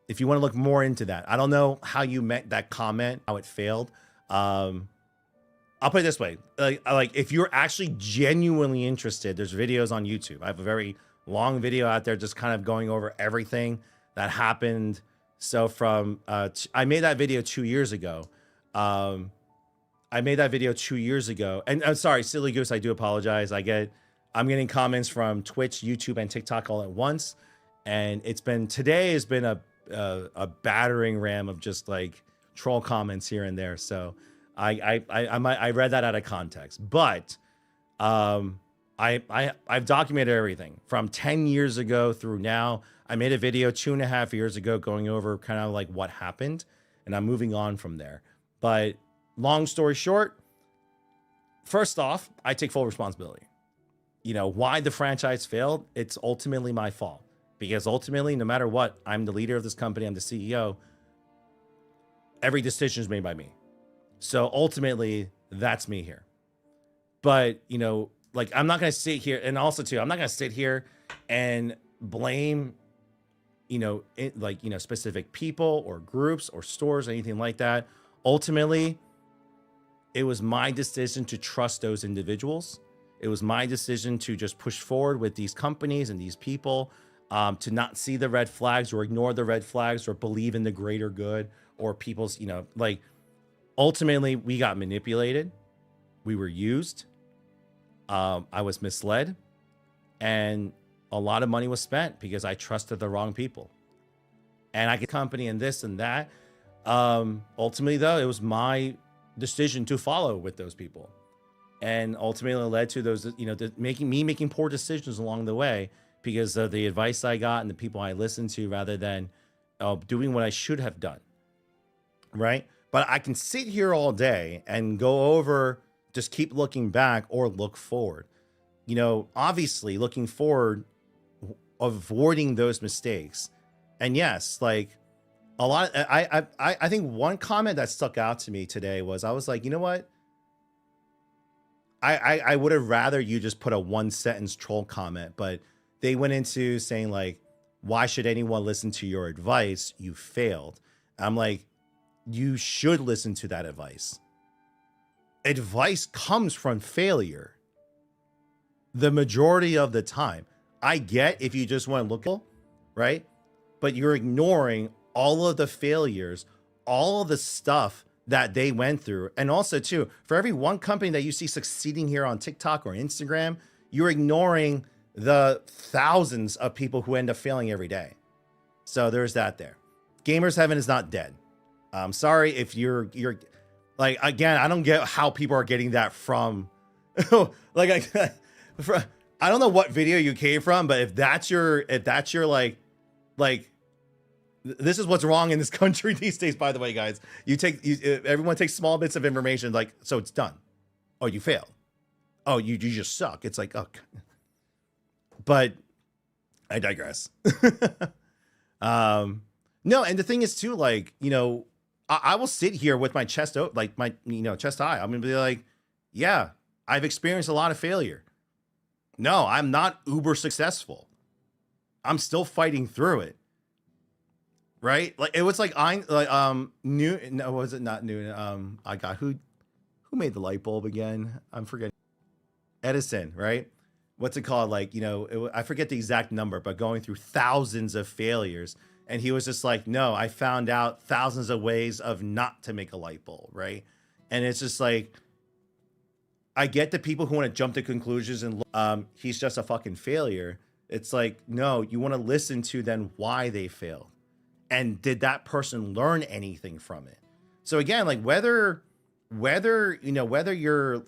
if you want to look more into that, I don't know how you met that comment, how it failed. I'll put it this way. Like if you're actually genuinely interested, there's videos on YouTube. I have a very long video out there just kind of going over everything that happened. So from, I made that video 2 years ago. And I'm sorry, Silly Goose, I do apologize. I'm getting comments from Twitch, YouTube, and TikTok all at once. And today has been a battering ram of just like troll comments here and there. So I read that out of context, but I've documented everything from 10 years ago through now. I made a video 2.5 years ago going over kind of like what happened, and I'm moving on from there. But long story short, first off, I take full responsibility. You know, why the franchise failed, it's ultimately my fault. Because ultimately, no matter what, I'm the leader of this company, I'm the CEO. Every decision is made by me. So ultimately, that's me here. But, you know, like, I'm not going to sit here, and also too, I'm not going to sit here and blame, you know, specific people or groups or stores or anything like that. Ultimately, it was my decision to trust those individuals. It was my decision to just push forward with these companies and these people, to not see the red flags or ignore the red flags or believe in the greater good or people's, you know, like, ultimately we got manipulated. We were used. I was misled, and a lot of money was spent because I trusted the wrong people, and I get company and this and that. Ultimately though, it was my decision to follow with those people, and ultimately it led to those, you know, making poor decisions along the way because of the advice I got and the people I listened to rather than doing what I should have done. Right. But I can sit here all day and go over, just keep looking back or look forward. You know, obviously looking forward, avoiding those mistakes. And yes, like a lot, I think one comment that stuck out to me today was, I was like, you know what? I would have rather you just put a 1-sentence troll comment, but they went into saying like, why should anyone listen to your advice? You failed. I'm like, you should listen to that advice. Advice comes from failure. The majority of the time. I get if you just want to look, right? But you're ignoring all of the failures, all of the stuff that they went through. And also too, for every one company that you see succeeding here on TikTok or Instagram, you're ignoring the thousands of people who end up failing every day. So there's that there. Gamers Heaven is not dead. I'm sorry if you're like, again, I don't get how people are getting that from like, I don't know what video you came from, but if that's your like, this is what's wrong in this country these days, by the way, guys. Everyone takes small bits of information, like, so it's done. Oh, you failed. Oh, you just suck. It's like, oh, but I digress. No, and the thing is too, like, you know, I will sit here with my chest out, like my, you know, chest high. I'm gonna be like, yeah, I've experienced a lot of failure. No, I'm not uber successful. I'm still fighting through it. Right? Like it was like Newton. No, was it not Newton? I got who made the light bulb again? I'm forgetting. Edison, right? What's it called? Like, you know, I forget the exact number, but going through thousands of failures. And he was just like, no, I found out thousands of ways of not to make a light bulb, right? And it's just like, I get the people who want to jump to conclusions and he's just a fucking failure. It's like, no, you want to listen to then why they failed. And did that person learn anything from it? So again, like whether you're,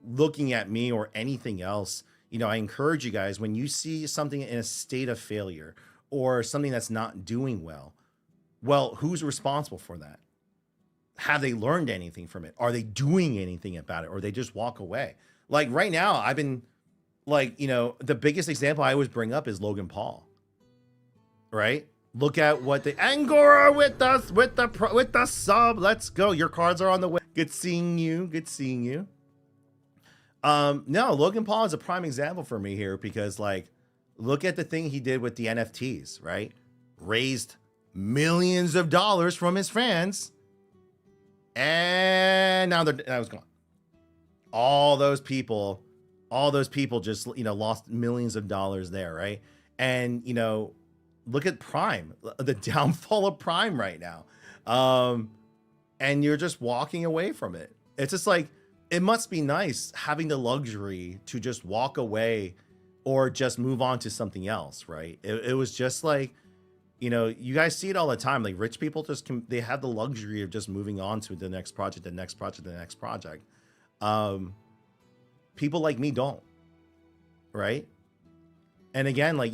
looking at me or anything else, I encourage you guys, when you see something in a state of failure or something that's not doing well, who's responsible for that? Have they learned anything from it? Are they doing anything about it? Or they just walk away? Like right now, I've been like, the biggest example I always bring up is Logan Paul, right? Look at what the Angora with the sub. Let's go. Your cards are on the way. Good seeing you. Good seeing you. No, Logan Paul is a prime example for me here because like, look at the thing he did with the NFTs, right? Raised millions of dollars from his fans. And now that was gone. All those people just, lost millions of dollars there, right? And, look at Prime, the downfall of Prime right now. And you're just walking away from it. It's just like, it must be nice having the luxury to just walk away or just move on to something else, right? It was just like, you guys see it all the time. Like rich people they have the luxury of just moving on to the next project, the next project, the next project. People like me don't, right? And again, like,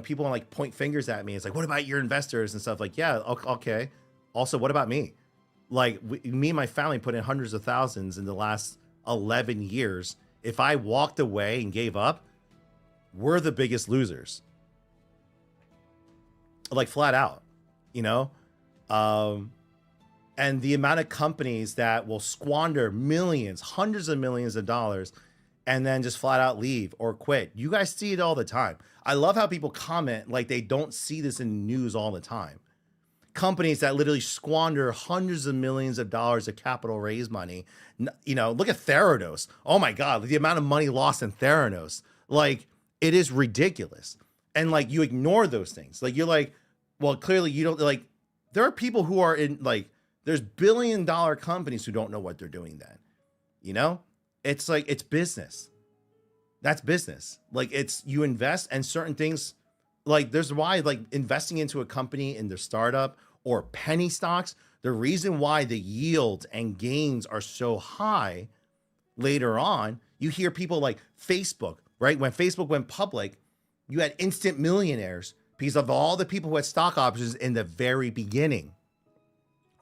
people like point fingers at me. It's like, what about your investors and stuff? Like, yeah, okay. Also, what about me? Like me and my family put in hundreds of thousands in the last 11 years. If I walked away and gave up, we're the biggest losers. Like flat out, and the amount of companies that will squander millions, hundreds of millions of dollars and then just flat out leave or quit. You guys see it all the time. I love how people comment like they don't see this in the news all the time. Companies that literally squander hundreds of millions of dollars of capital raise money. Look at Theranos. Oh my God, the amount of money lost in Theranos. Like it is ridiculous. And like you ignore those things. Like you're like, well, clearly you don't like, there are people who are in like, there's billion-dollar companies who don't know what they're doing then. It's like, it's business. That's business. Like it's, you invest and certain things, like there's why like investing into a company in their startup or penny stocks, the reason why the yields and gains are so high later on, you hear people like Facebook, right? When Facebook went public, you had instant millionaires because of all the people who had stock options in the very beginning,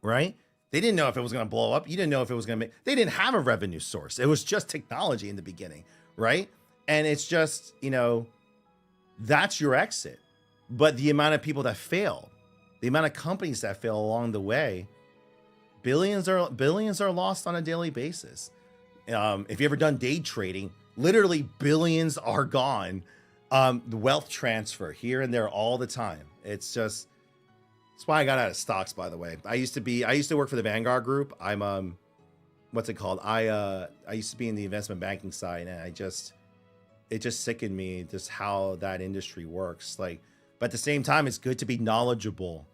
right? They didn't know if it was going to blow up. You didn't know if it was going to they didn't have a revenue source. It was just technology in the beginning, right? And it's just, that's your exit. But the amount of people that fail, the amount of companies that fail along the way, billions are lost on a daily basis. If you ever done day trading, literally billions are gone. The wealth transfer here and there all the time. It's just, that's why I got out of stocks, by the way. I used to work for the Vanguard Group. I'm, what's it called? I used to be in the investment banking side, and it just sickened me just how that industry works. Like, but at the same time, it's good to be knowledgeable,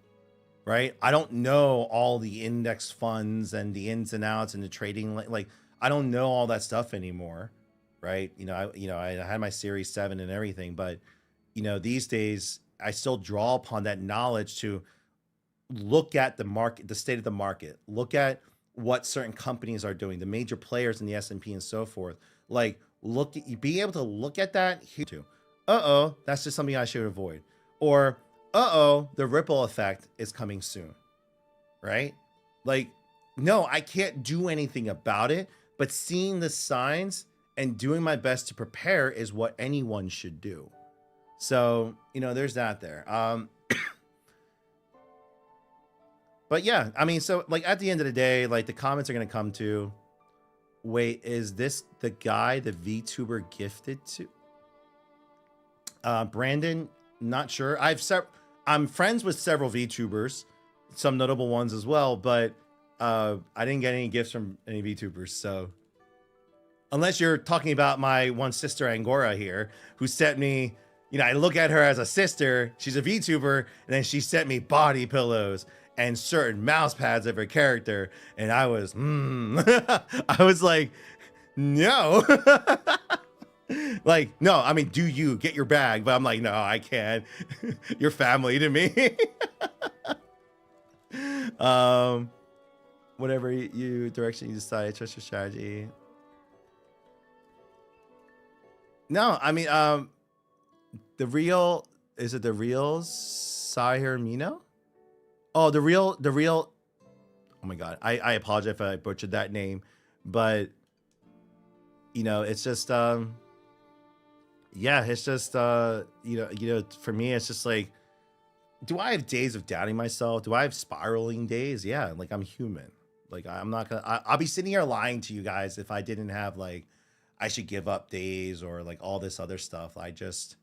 right? I don't know all the index funds and the ins and outs and the trading. Like I don't know all that stuff anymore. Right. I had my Series 7 and everything, but, these days I still draw upon that knowledge to look at the market, the state of the market, look at what certain companies are doing, the major players in the S&P and so forth. Like be able to look at that here too. That's just something I should avoid. Or, the ripple effect is coming soon. Right. Like, no, I can't do anything about it, but seeing the signs and doing my best to prepare is what anyone should do. So, there's that there. But yeah, I mean, so like at the end of the day, like the comments are going to come to, wait, is this the guy the VTuber gifted to? Brandon, not sure. I'm friends with several VTubers, some notable ones as well, but I didn't get any gifts from any VTubers, so. Unless you're talking about my one sister Angora here, who sent me, I look at her as a sister. She's a VTuber, and then she sent me body pillows and certain mouse pads of her character, and I was, I was like, no, like, no. I mean, do you get your bag? But I'm like, no, I can't. You're family to me. Whatever you direction you decide, trust your strategy. No, I mean, the real is it the real Sire Mino? Oh, the real. Oh my god, I apologize if I butchered that name, but you know, it's just yeah, it's just for me, it's just like, do I have days of doubting myself? Do I have spiraling days? Yeah, like I'm human. Like I'm not gonna. I'll be sitting here lying to you guys if I didn't have like, I should give up days or like all this other stuff. I just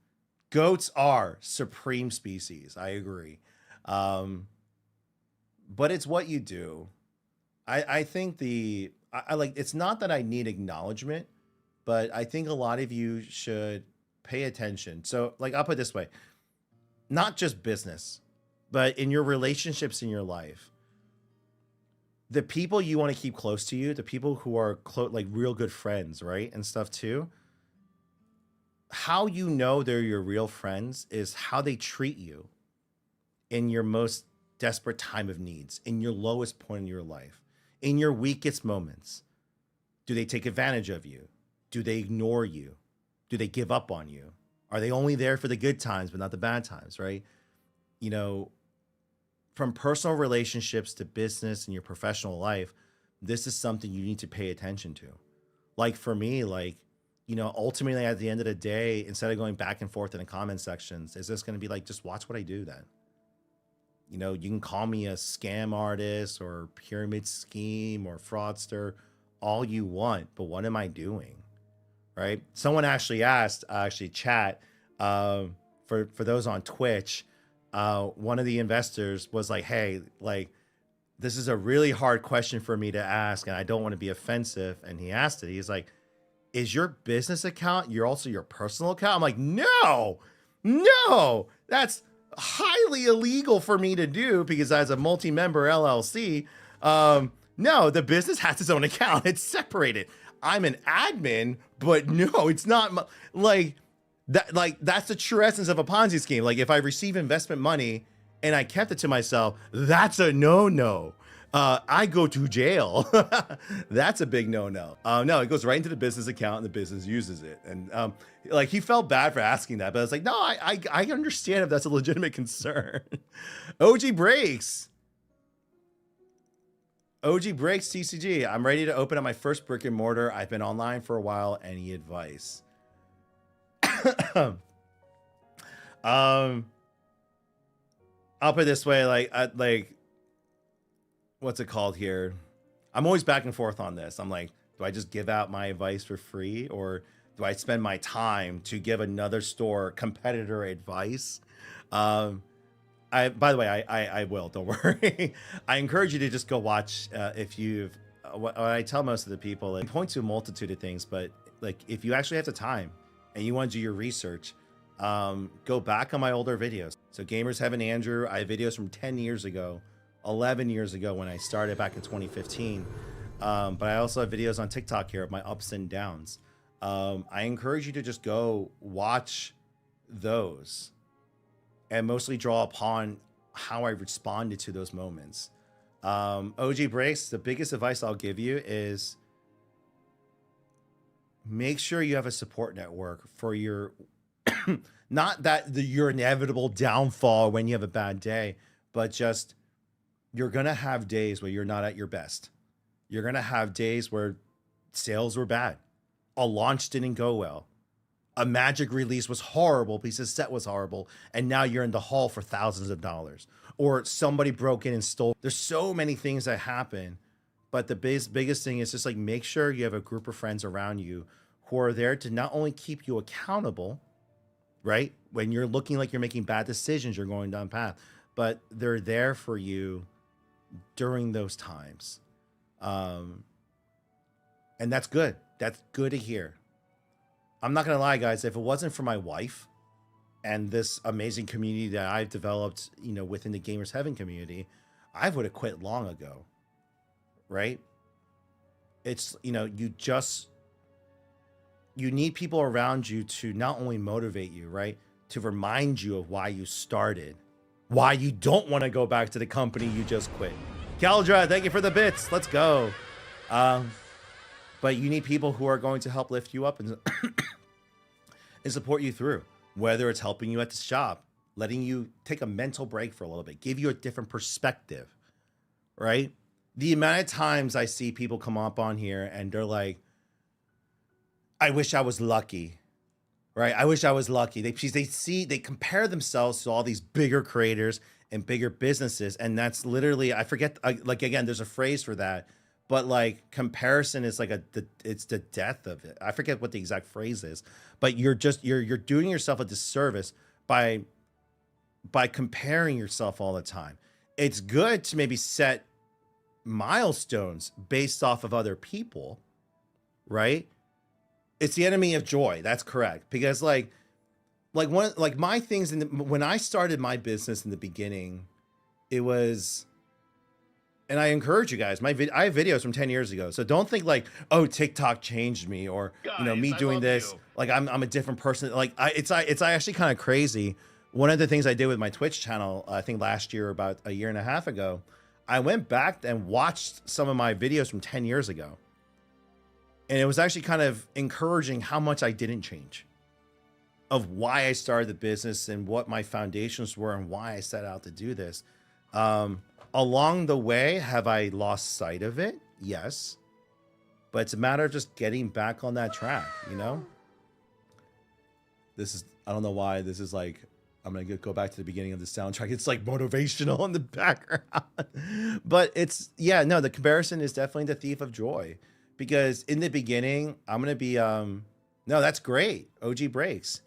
goats are supreme species. I agree, but it's what you do. I think I like it's not that I need acknowledgement, but I think a lot of you should pay attention. So like I'll put it this way, not just business, but in your relationships in your life, the people you want to keep close to you, the people who are like real good friends, right? And stuff too. How you know they're your real friends is how they treat you in your most desperate time of needs, in your lowest point in your life, in your weakest moments. Do they take advantage of you? Do they ignore you? Do they give up on you? Are they only there for the good times, but not the bad times, right? You know, from personal relationships to business and your professional life, this is something you need to pay attention to. Like for me, like, you know, ultimately at the end of the day, instead of going back and forth in the comment sections, is this going to be like, just watch what I do then? You know, you can call me a scam artist or pyramid scheme or fraudster all you want, but what am I doing? Right? Someone actually asked, chat, for those on Twitch, one of the investors was like, hey, like, this is a really hard question for me to ask, and I don't want to be offensive. And he asked it. He's like, is your business account also your personal account? I'm like, no, that's highly illegal for me to do because as a multi-member LLC, no, the business has its own account. It's separated. I'm an admin, but no, it's not like that. Like that's the true essence of a Ponzi scheme. Like if I receive investment money and I kept it to myself, that's a no. I go to jail. That's a big no. No, it goes right into the business account and the business uses it. And like he felt bad for asking that, but I was like, no, I understand if that's a legitimate concern. OG Breaks. TCG. I'm ready to open up my first brick and mortar. I've been online for a while. Any advice? I'll put it this way, like what's it called here? I'm always back and forth on this. I'm like, do I just give out my advice for free, or do I spend my time to give another store competitor advice? By the way, I will, don't worry. I encourage you to just go watch, if you've, what I tell most of the people, and point to a multitude of things, but like, if you actually have the time and you want to do your research, go back on my older videos. So Gamers Heaven Andrew, I have videos from 10 years ago, 11 years ago when I started back in 2015. But I also have videos on TikTok here of my ups and downs. I encourage you to just go watch those and mostly draw upon how I responded to those moments. OG Breaks, the biggest advice I'll give you is make sure you have a support network for your, not that your inevitable downfall when you have a bad day, but just you're going to have days where you're not at your best. You're going to have days where sales were bad. A launch didn't go well. A Magic release was horrible because the set was horrible. And now you're in the hall for thousands of dollars. Or somebody broke in and stole. There's so many things that happen. But the biggest thing is just like make sure you have a group of friends around you who are there to not only keep you accountable, right? When you're looking like you're making bad decisions, you're going down path, but they're there for you during those times. And that's good. That's good to hear. I'm not going to lie, guys. If it wasn't for my wife and this amazing community that I've developed, you know, within the Gamers Heaven community, I would have quit long ago. Right? It's, you know, you need people around you to not only motivate you, right? To remind you of why you started, why you don't want to go back to the company you just quit. Caldra, thank you for the bits. Let's go. But you need people who are going to help lift you up and support you through, whether it's helping you at the shop, letting you take a mental break for a little bit, give you a different perspective, right? The amount of times I see people come up on here and they're like, I wish I was lucky, right? I wish I was lucky. They compare themselves to all these bigger creators and bigger businesses. And that's literally, I forget, like, again, there's a phrase for that, but like comparison is like it's the death of it. I forget what the exact phrase is, but you're doing yourself a disservice by comparing yourself all the time. It's good to maybe set milestones based off of other people, right? It's the enemy of joy. That's correct. Because like my things when I started my business in the beginning, it was, and I encourage you guys, I have videos from 10 years ago. So don't think like, oh, TikTok changed me, or guys, me doing this, like I'm a different person. Like it's actually kind of crazy. One of the things I did with my Twitch channel, I think last year, about a year and a half ago, I went back and watched some of my videos from 10 years ago. And it was actually kind of encouraging how much I didn't change, of why I started the business and what my foundations were and why I set out to do this. Along the way, have I lost sight of it? Yes. But it's a matter of just getting back on that track, you know? This is, I don't know why this is like, I'm going to go back to the beginning of the soundtrack. It's like motivational in the background. But it's, yeah, no, the comparison is definitely the thief of joy. Because in the beginning, I'm going to be, no, that's great. OG Breaks.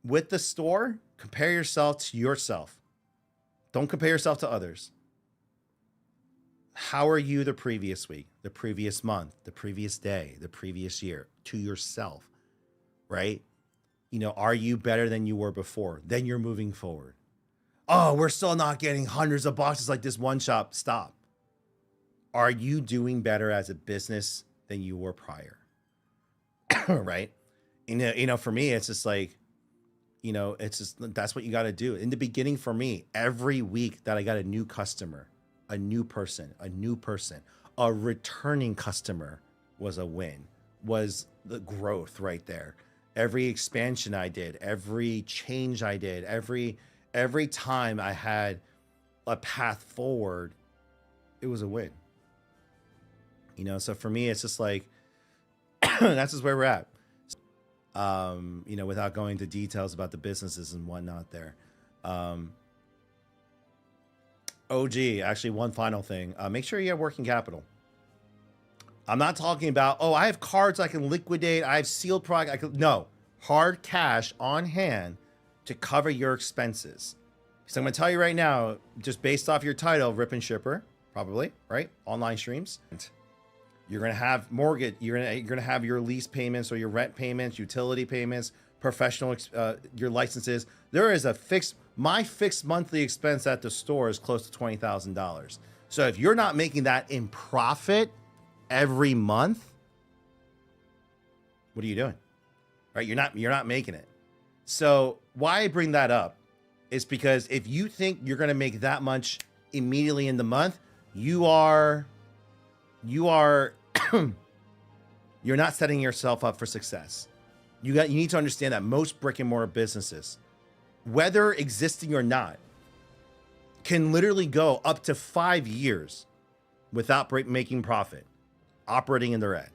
With the store, compare yourself to yourself. Don't compare yourself to others. How are you the previous week, the previous month, the previous day, the previous year, to yourself, right? You know, are you better than you were before? Then you're moving forward. Oh, we're still not getting hundreds of boxes like this one shop. Stop. Are you doing better as a business than you were prior? Right? You know, for me, it's just like, you know, it's just, that's what you got to do. In the beginning, for me, every week that I got a new customer, a new person, a returning customer was a win, was the growth right there. Every expansion I did, every change I did, every time I had a path forward, it was a win. You know, so for me, it's just like, that's just where we're at. You know, without going into details about the businesses and whatnot there. OG, actually one final thing. Make sure you have working capital. I'm not talking about, oh, I have cards I can liquidate. I have sealed product. No, hard cash on hand to cover your expenses. So I'm going to tell you right now, just based off your title, Rip and Shipper, probably, right? Online streams. You're going to have mortgage. You're going to have your lease payments or your rent payments, utility payments, professional, your licenses. There is my fixed monthly expense at the store is close to $20,000. So if you're not making that in profit every month, what are you doing? Right? You're not making it. So why I bring that up is because if you think you're going to make that much immediately in the month, you're not setting yourself up for success. You need to understand that most brick and mortar businesses, whether existing or not, can literally go up to 5 years without making profit, operating in the red.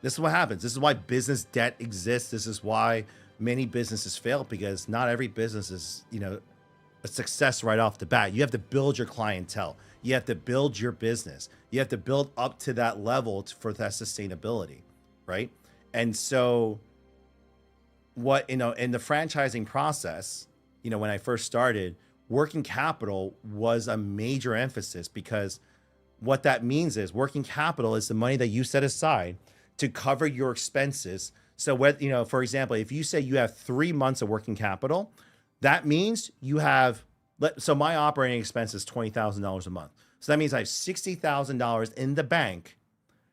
This is what happens. This is why business debt exists. This is why many businesses fail, because not every business is, you know, a success right off the bat. You have to build your clientele. You have to build your business. You have to build up to that level for that sustainability, right? And so what, you know, in the franchising process, you know, when I first started, working capital was a major emphasis, because what that means is working capital is the money that you set aside to cover your expenses. So what, you know, for example, if you say you have 3 months of working capital, that means you have, so my operating expense is $20,000 a month. So that means I have $60,000 in the bank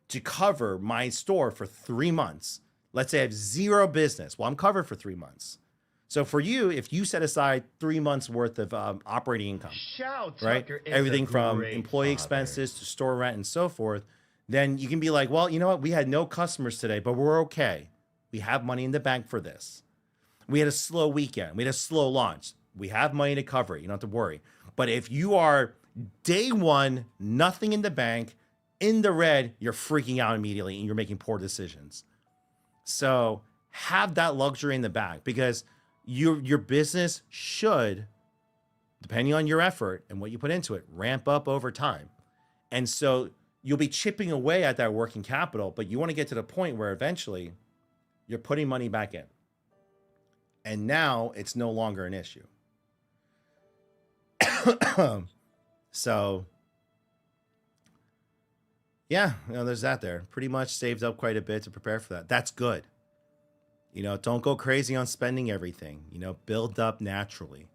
to cover my store for 3 months. Let's say I have zero business. Well, I'm covered for 3 months. So for you, if you set aside 3 months worth of operating income, Shout, right? Tucker is Everything a from great employee father. expenses to store rent and so forth, then you can be like, well, you know what? We had no customers today, but we're okay. We have money in the bank for this. We had a slow weekend. We had a slow launch. We have money to cover it. You don't have to worry. But if you are day one, nothing in the bank, in the red, you're freaking out immediately and you're making poor decisions. So have that luxury in the back, because your business should, depending on your effort and what you put into it, ramp up over time. And so you'll be chipping away at that working capital, but you want to get to the point where eventually you're putting money back in. And now it's no longer an issue. So yeah, there's that there. Pretty much saved up quite a bit to prepare for that. That's good. Don't go crazy on spending everything. Build up naturally.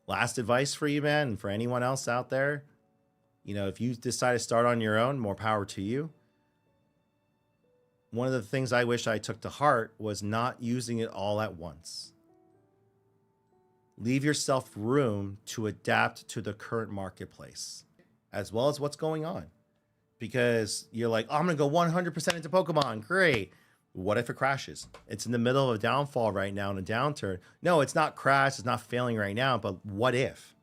Last advice for you, man, and for anyone else out there, if you decide to start on your own, more power to you. One of the things I wish I took to heart was not using it all at once. Leave yourself room to adapt to the current marketplace, as well as what's going on. Because you're like, oh, I'm going to go 100% into Pokemon. Great. What if it crashes? It's in the middle of a downfall right now and a downturn. No, it's not crashed. It's not failing right now. But what if?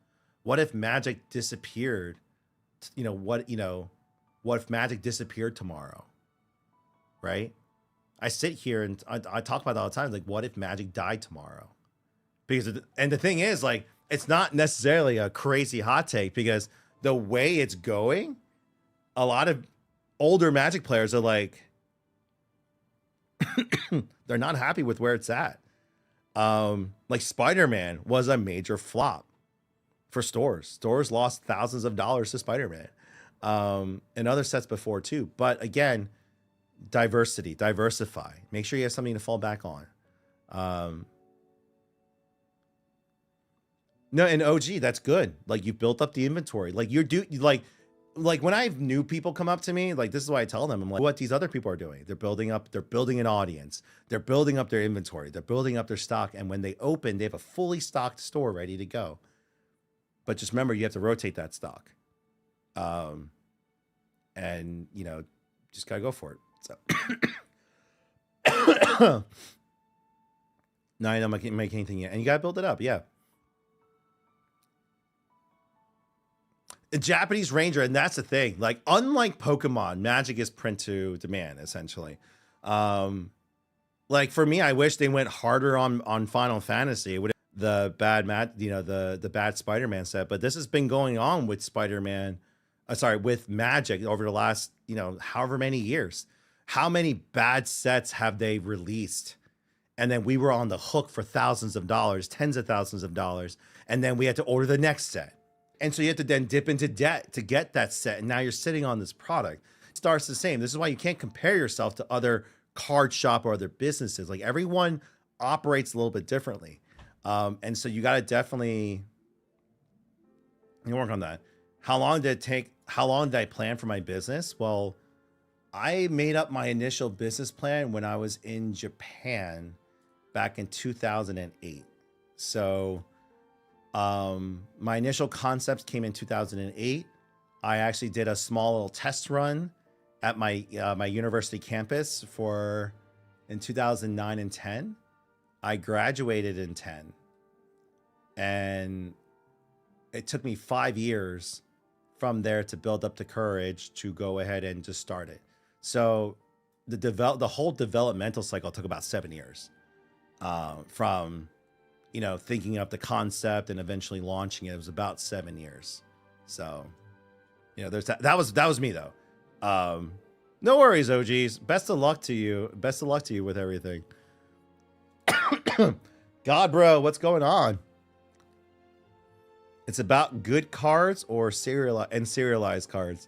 What if Magic disappeared? What if Magic disappeared tomorrow? Right? I sit here and I talk about that all the time. Like, what if Magic died tomorrow? And the thing is, like, it's not necessarily a crazy hot take, because the way it's going, a lot of older Magic players are like, they're not happy with where it's at. Like Spider-Man was a major flop for stores. Stores lost thousands of dollars to Spider-Man, and other sets before too. But again, diversify. Make sure you have something to fall back on. No, and OG, that's good. Like, you've built up the inventory. Like, like when I have new people come up to me, like, this is why I tell them, I'm like, what these other people are doing. They're building an audience. They're building up their inventory. They're building up their stock. And when they open, they have a fully stocked store ready to go. But just remember, you have to rotate that stock. And, just got to go for it. So, no, I don't make anything yet. And you got to build it up. Yeah. A Japanese Ranger, and that's the thing. Like, unlike Pokemon, Magic is print to demand, essentially. Like, for me, I wish they went harder on Final Fantasy. It would the bad the bad Spider-Man set, but this has been going on with Spider-Man. With Magic over the last however many years. How many bad sets have they released? And then we were on the hook for thousands of dollars, tens of thousands of dollars, and then we had to order the next set. And so you have to then dip into debt to get that set. And now you're sitting on this product. It starts the same. This is why you can't compare yourself to other card shop or other businesses. Like, everyone operates a little bit differently. And so you got to definitely work on that. How long did it take? How long did I plan for my business? Well, I made up my initial business plan when I was in Japan back in 2008. So my initial concepts came in 2008. I actually did a small little test run at my my university campus in 2009 and 10. I graduated in 10, and it took me 5 years from there to build up the courage to go ahead and just start it. So the whole developmental cycle took about 7 years, from thinking up the concept and eventually launching it. It was about 7 years. So there's that was me though. No worries, OGs. Best of luck to you with everything. God, bro, what's going on? It's about good cards or serialized cards.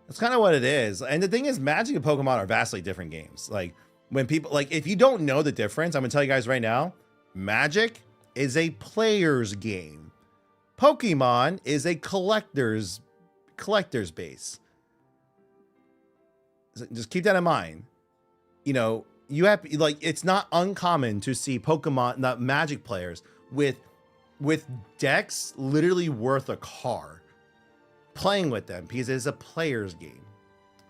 That's kind of what it is. And the thing is, Magic and Pokemon are vastly different games. Like, when people, if you don't know the difference, I'm gonna tell you guys right now, Magic is a player's game. Pokemon is a collector's base. Just keep that in mind. You have, it's not uncommon to see Magic players with decks literally worth a car, playing with them because it is a player's game,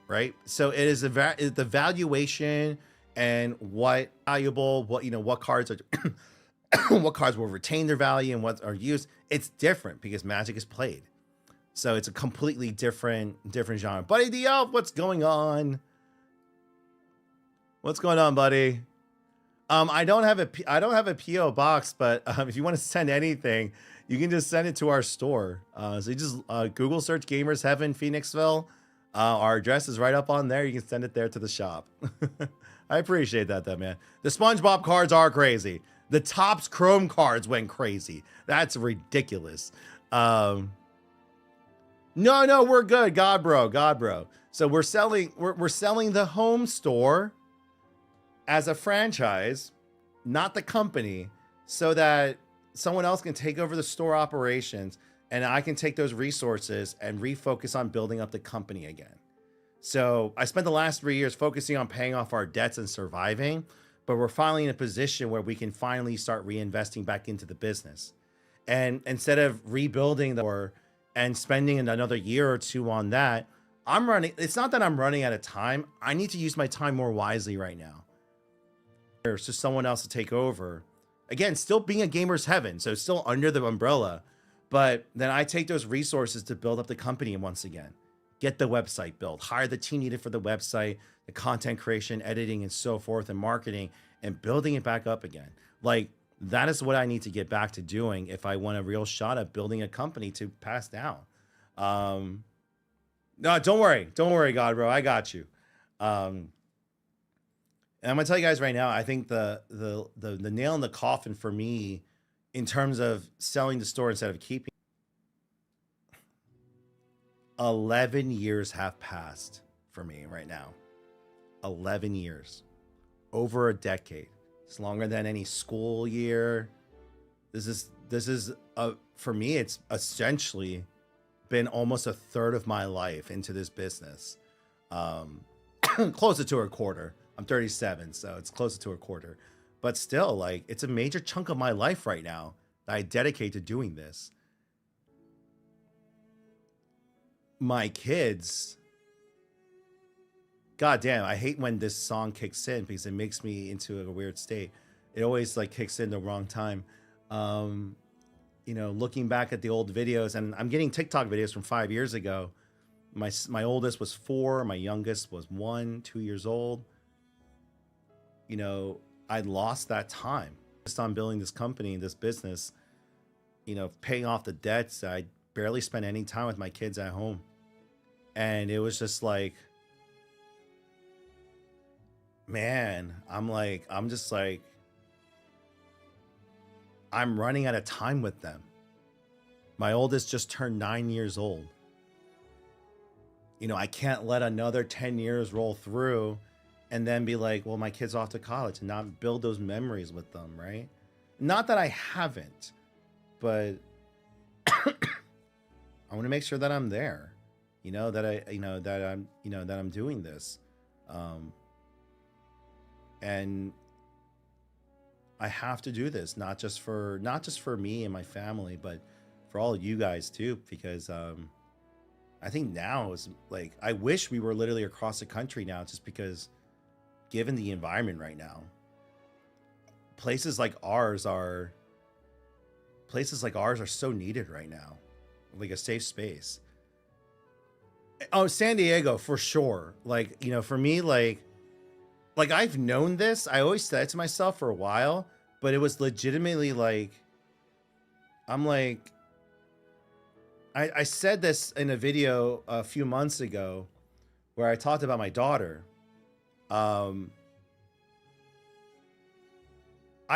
right? So it is the valuation and what valuable, what cards are, what cards will retain their value and what are used. It's different because Magic is played. So it's a completely different genre. Buddy D Elf, what's going on? What's going on, buddy? I don't have a PO box, but if you want to send anything, you can just send it to our store. So you just Google search Gamers Heaven Phoenixville. Our address is right up on there. You can send it there to the shop. I appreciate that, man. The SpongeBob cards are crazy. The Topps Chrome cards went crazy. That's ridiculous. No, we're good. God, bro. So we're selling the home store as a franchise, not the company, so that someone else can take over the store operations and I can take those resources and refocus on building up the company again. So I spent the last 3 years focusing on paying off our debts and surviving, but we're finally in a position where we can finally start reinvesting back into the business. And instead of rebuilding and spending another year or two on that, it's not that I'm running out of time. I need to use my time more wisely right now. There's just someone else to take over. Again, still being a Gamer's Heaven, so still under the umbrella, but then I take those resources to build up the company once again. Get the website built, hire the team needed for the website, the content creation, editing, and so forth, and marketing, and building it back up again. Like, that is what I need to get back to doing if I want a real shot at building a company to pass down. No, don't worry, God, bro, I got you. And I'm gonna tell you guys right now, I think the nail in the coffin for me in terms of selling the store instead of keeping, 11 years have passed for me right now. 11 years, over a decade. It's longer than any school year. This is for me, it's essentially been almost a third of my life into this business. Closer to a quarter. I'm 37, so it's closer to a quarter. But still, like, it's a major chunk of my life right now that I dedicate to doing this. My kids, God damn, I hate when this song kicks in because it makes me into a weird state. It always like kicks in the wrong time. Looking back at the old videos, and I'm getting TikTok videos from 5 years ago. My oldest was 4, my youngest was 2 years old. I lost that time just on building this company, this business, paying off the debts. I barely spent any time with my kids at home. And it was just like, man, I'm running out of time with them. My oldest just turned 9 years old. I can't let another 10 years roll through and then be like, well, my kid's off to college and not build those memories with them, right? Not that I haven't, but I want to make sure that I'm there, that I'm doing this. And I have to do this, not just for me and my family, but for all of you guys too, because I think now is like, I wish we were literally across the country now, just because given the environment right now, places like ours are so needed right now, like a safe space. Oh, San Diego for sure. Like, for me, like I've known this. I always said it to myself for a while, but it was legitimately like, I'm like, I said this in a video a few months ago where I talked about my daughter. I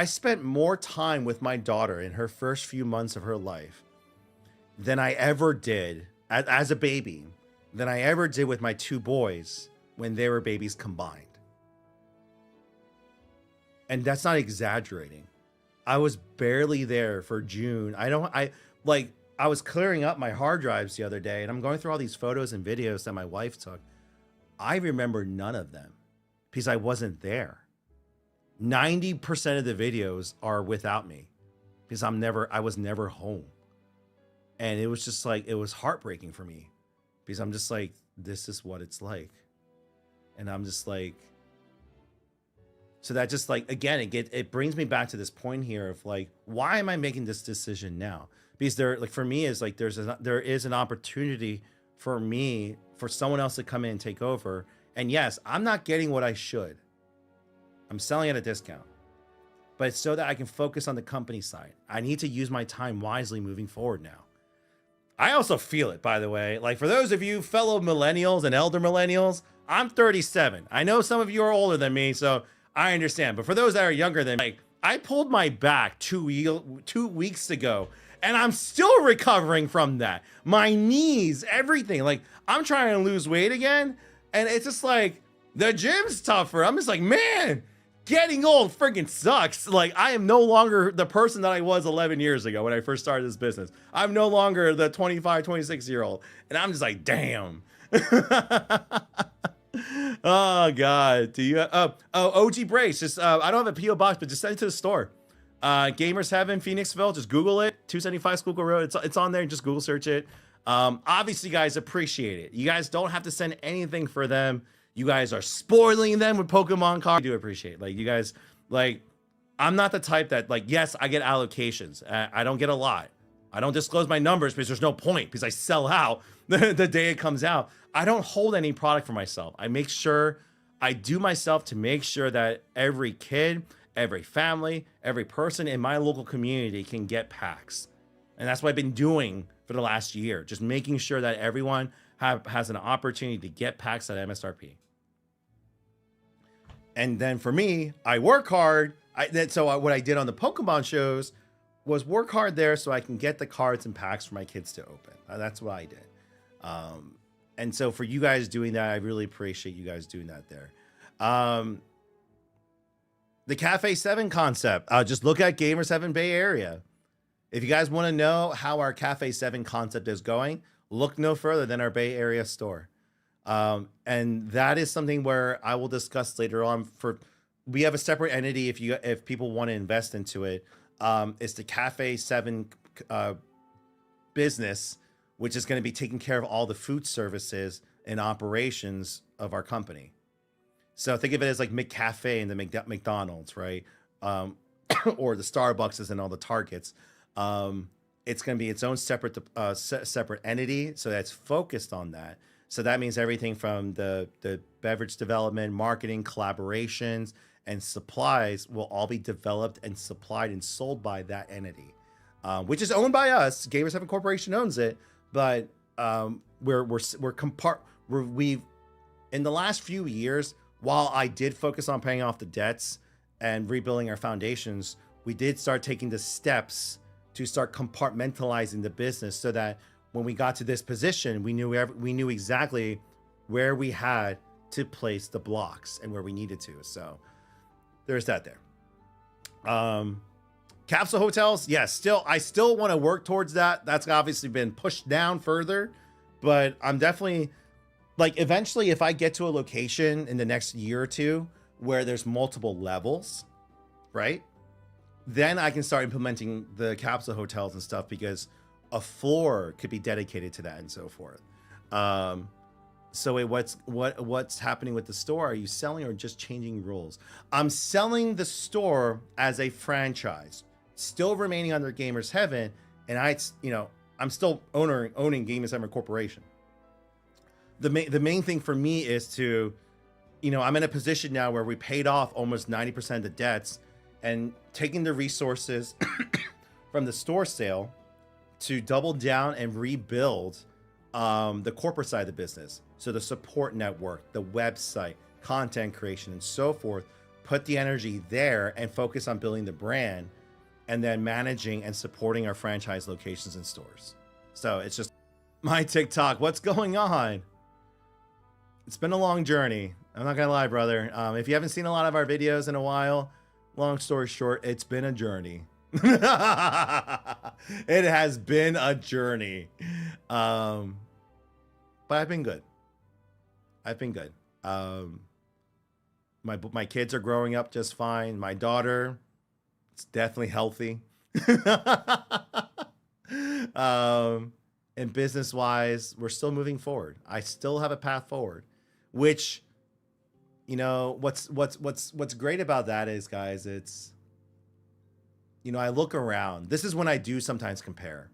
spent more time with my daughter in her first few months of her life than I ever did as a baby, than I ever did with my 2 boys when they were babies combined. And that's not exaggerating. I was barely there for June. I was clearing up my hard drives the other day and I'm going through all these photos and videos that my wife took. I remember none of them because I wasn't there. 90% of the videos are without me. because I was never home. And it was just like, it was heartbreaking for me because I'm just like, this is what it's like. And I'm just like, so that just like, again, it brings me back to this point here of like, why am I making this decision now? Because for me is like, there is an opportunity for me, for someone else to come in and take over. And yes, I'm not getting what I should. I'm selling at a discount, but it's so that I can focus on the company side. I need to use my time wisely moving forward now. I also feel it, by the way. Like for those of you fellow millennials and elder millennials, I'm 37. I know some of you are older than me, so I understand. But for those that are younger than me, like, I pulled my back 2 weeks ago, and I'm still recovering from that. My knees, everything. Like I'm trying to lose weight again, and it's just like the gym's tougher. I'm just like, man, getting old freaking sucks. Like I am no longer the person that I was 11 years ago when I first started this business. I'm no longer the 25, 26-year-old. And I'm just like, damn. Oh God. Do you OG Brace? Just I don't have a PO box, but just send it to the store. Gamers Heaven, Phoenixville. Just Google it. 275 Schuylkill Road. It's on there. Just Google search it. Obviously, guys, appreciate it. You guys don't have to send anything for them. You guys are spoiling them with Pokemon cards. I do appreciate, like, you guys, like, I'm not the type that, like, yes, I get allocations. I don't get a lot. I don't disclose my numbers because there's no point, because I sell out the day it comes out. I don't hold any product for myself. I make sure I do myself to make sure that every kid, every family, every person in my local community can get packs. And that's what I've been doing for the last year, just making sure that everyone has an opportunity to get packs at MSRP. And then for me, I work hard. What I did on the Pokemon shows was work hard there so I can get the cards and packs for my kids to open. That's what I did. And so for you guys doing that, I really appreciate you guys doing that there. The Cafe 7 concept, just look at Gamer 7 Bay Area. If you guys want to know how our Cafe 7 concept is going, look no further than our Bay Area store. And that is something where I will discuss later on. We have a separate entity if people want to invest into it. It's the Cafe 7 business, which is going to be taking care of all the food services and operations of our company. So think of it as like McCafe and the McDonald's, right? Or the Starbucks and all the Targets. It's going to be its own separate entity, so that's focused on that. So that means everything from the beverage development, marketing, collaborations, and supplies will all be developed and supplied and sold by that entity, which is owned by us. Gamers Heaven Corporation owns it, but we've in the last few years, while I did focus on paying off the debts and rebuilding our foundations, we did start taking the steps to start compartmentalizing the business so that when we got to this position, we knew exactly where we had to place the blocks and where we needed to. So there's that there. Capsule hotels, yes, I still want to work towards that. That's obviously been pushed down further, but I'm definitely like, eventually if I get to a location in the next year or two where there's multiple levels, right? Then I can start implementing the capsule hotels and stuff, because a floor could be dedicated to that and so forth. So what's happening with the store? Are you selling or just changing rules? I'm selling the store as a franchise, still remaining under Gamers Heaven, and I'm still owning Gamers Heaven Corporation. The main thing for me is to, I'm in a position now where we paid off almost 90% of the debts, and taking the resources from the store sale to double down and rebuild the corporate side of the business. So the support network, the website, content creation, and so forth, put the energy there and focus on building the brand, and then managing and supporting our franchise locations and stores. So it's just my TikTok. What's going on? It's been a long journey. I'm not gonna lie, brother. If you haven't seen a lot of our videos in a while, long story short, it's been a journey. It has been a journey. But I've been good. My kids are growing up just fine. My daughter, it's definitely healthy. And business wise, we're still moving forward. I still have a path forward, which, you know, what's great about that is, guys, it's, you know, I look around. This is when I do sometimes compare.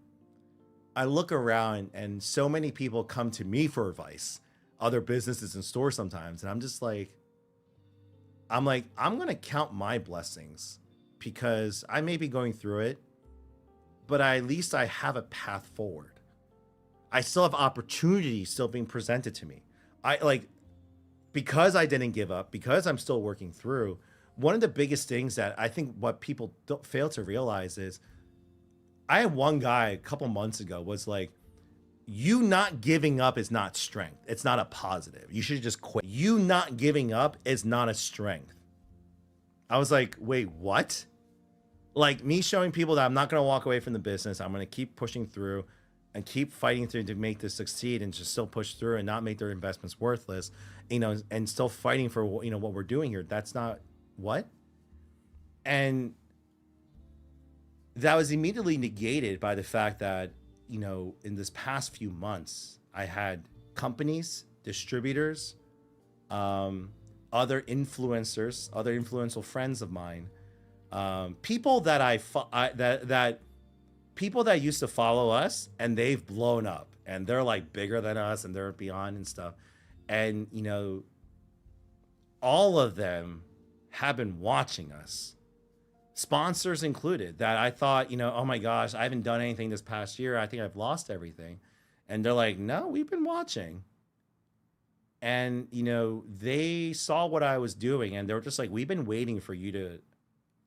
I look around and so many people come to me for advice, other businesses and stores sometimes. And I'm just like, I'm going to count my blessings because I may be going through it, but at least I have a path forward. I still have opportunities still being presented to me. Because I didn't give up, because I'm still working through. One of the biggest things that I think what people don't fail to realize is, I had one guy a couple months ago was like, you not giving up is not strength. It's not a positive. You should just quit. You not giving up is not a strength. I was like, wait, what? Like, me showing people that I'm not going to walk away from the business. I'm going to keep pushing through and keep fighting through to make this succeed and just still push through and not make their investments worthless, you know, and still fighting for, you know, what we're doing here. That's not what? And that was immediately negated by the fact that, you know, in this past few months, I had companies, distributors, other influencers, other influential friends of mine, people that people that used to follow us and they've blown up and they're like bigger than us and they're beyond and stuff. And, you know, all of them have been watching us, sponsors included, that I thought, you know, oh my gosh, I haven't done anything this past year. I think I've lost everything. And they're like, no, we've been watching. And, you know, they saw what I was doing and they were just like, we've been waiting for you to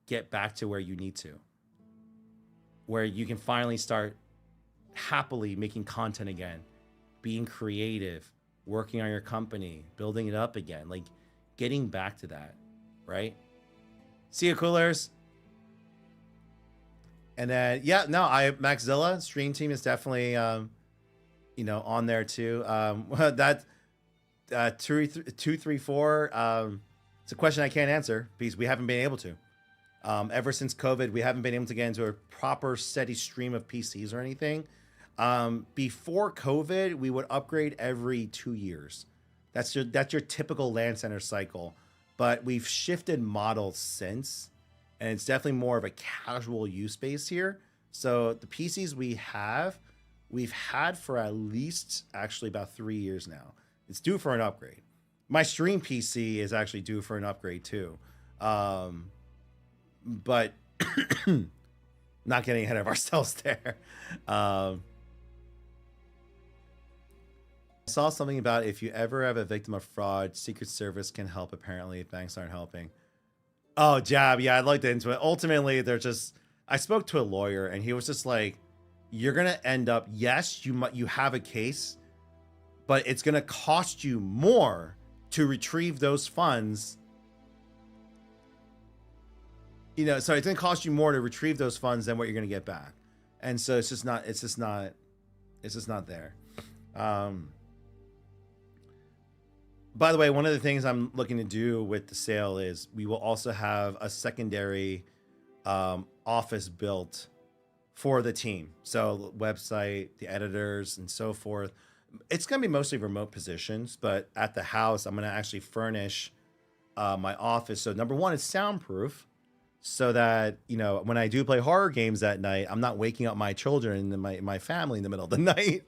get back to where you need to, where you can finally start happily making content again, being creative, working on your company, building it up again, like getting back to that, right? See you, coolers. And then, yeah, no, Maxzilla stream team is definitely, you know, on there too. That 234, it's a question I can't answer because we haven't been able to. Ever since COVID, we haven't been able to get into a proper steady stream of PCs or anything. Before COVID, we would upgrade every 2 years. That's your typical LAN center cycle. But we've shifted models since, and it's definitely more of a casual use base here. So the PCs we've had for at least actually about 3 years now. It's due for an upgrade. My stream PC is actually due for an upgrade too. But not getting ahead of ourselves there. I saw something about if you ever have a victim of fraud, Secret Service can help apparently if banks aren't helping. Oh, Jab, yeah, I'd like to into it. Ultimately, I spoke to a lawyer and he was just like, you're going to end up, yes, you have a case, but it's going to cost you more to retrieve those funds. You know, so it's going to cost you more to retrieve those funds than what you're going to get back. And so it's just not there. By the way, one of the things I'm looking to do with the sale is we will also have a secondary office built for the team. So website, the editors and so forth. It's going to be mostly remote positions, but at the house, I'm going to actually furnish my office. So number one, it's soundproof so that, you know, when I do play horror games at night, I'm not waking up my children and my family in the middle of the night.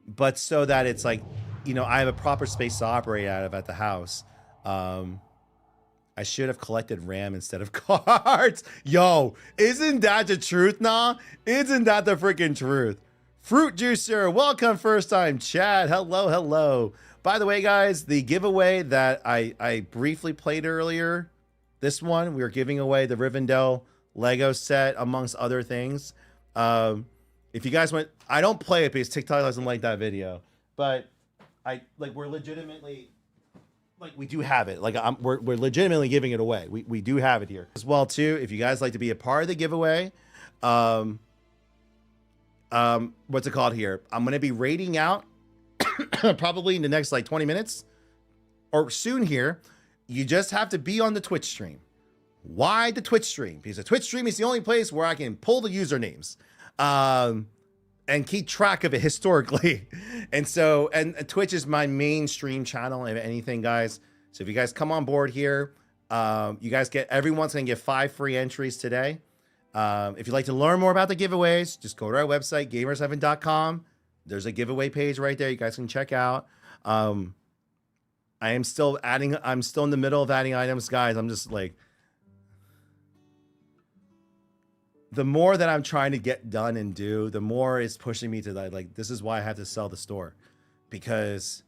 But so that it's like, you know, I have a proper space to operate out of at the house. I should have collected RAM instead of cards. Yo, isn't that the truth now? Isn't that the freaking truth? Fruit Juicer, welcome first time chat. Hello, hello. By the way, guys, the giveaway that I briefly played earlier, this one, we were giving away the Rivendell Lego set amongst other things. If you guys want, I don't play it because TikTok doesn't like that video, but we're legitimately, we do have it. We're legitimately giving it away. We do have it here as well too. If you guys like to be a part of the giveaway, what's it called here? I'm going to be rating out probably in the next 20 minutes or soon here. You just have to be on the Twitch stream. Why the Twitch stream? Because the Twitch stream is the only place where I can pull the usernames and keep track of it historically. And so, and Twitch is my main stream channel, if anything, guys. So if you guys come on board here, you guys everyone's going to get 5 free entries today. If you'd like to learn more about the giveaways, just go to our website, gamersheaven.com. There's a giveaway page right there. You guys can check out. I'm still in the middle of adding items, guys. I'm just like, the more that I'm trying to get done and do, the more it's pushing me to like, this is why I have to sell the store, because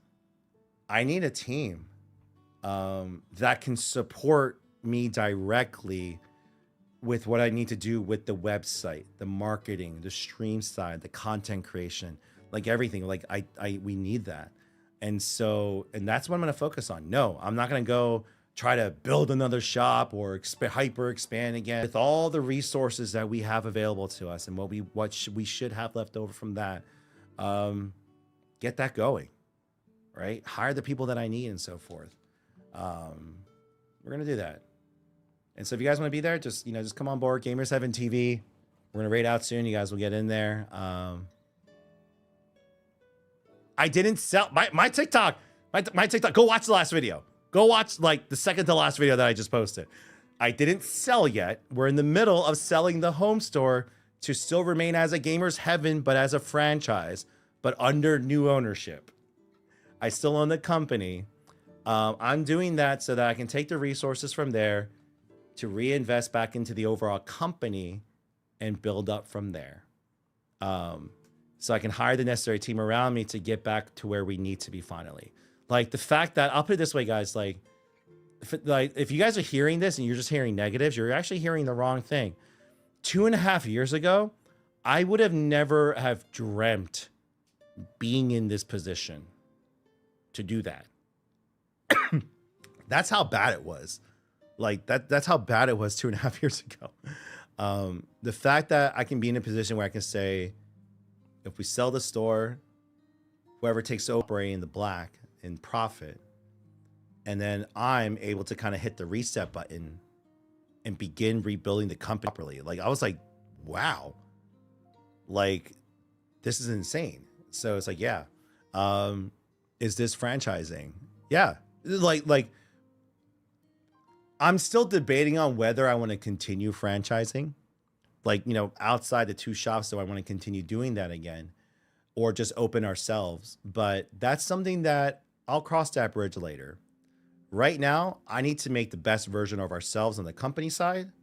I need a team that can support me directly with what I need to do with the website, the marketing, the stream side, the content creation, like everything. Like we need that. And so, and that's what I'm going to focus on. No, I'm not going to go try to build another shop or hyper expand again. With all the resources that we have available to us and what we should have left over from that, get that going, right? Hire the people that I need and so forth. We're going to do that. And so if you guys want to be there, just come on board, Gamers Heaven TV. We're going to raid out soon. You guys will get in there. I didn't sell my TikTok, my TikTok. Go watch the last video. Go watch like the second to last video that I just posted. I didn't sell yet. We're in the middle of selling the home store to still remain as a Gamers Heaven, but as a franchise, but under new ownership. I still own the company. I'm doing that so that I can take the resources from there to reinvest back into the overall company and build up from there. So I can hire the necessary team around me to get back to where we need to be finally. Like the fact that, I'll put it this way, guys, if you guys are hearing this and you're just hearing negatives, you're actually hearing the wrong thing. 2.5 years ago, I would have never have dreamt being in this position to do that. That's how bad it was. Like that's how bad it was 2.5 years ago. The fact that I can be in a position where I can say, if we sell the store, whoever takes over in the black in profit, and then I'm able to kind of hit the reset button and begin rebuilding the company properly. Like I was like, wow, like this is insane. So it's like, yeah, is this franchising? Yeah, like I'm still debating on whether I want to continue franchising. Like, outside the 2 shops, do I want to continue doing that again or just open ourselves? But that's something that I'll cross that bridge later. Right now, I need to make the best version of ourselves on the company side,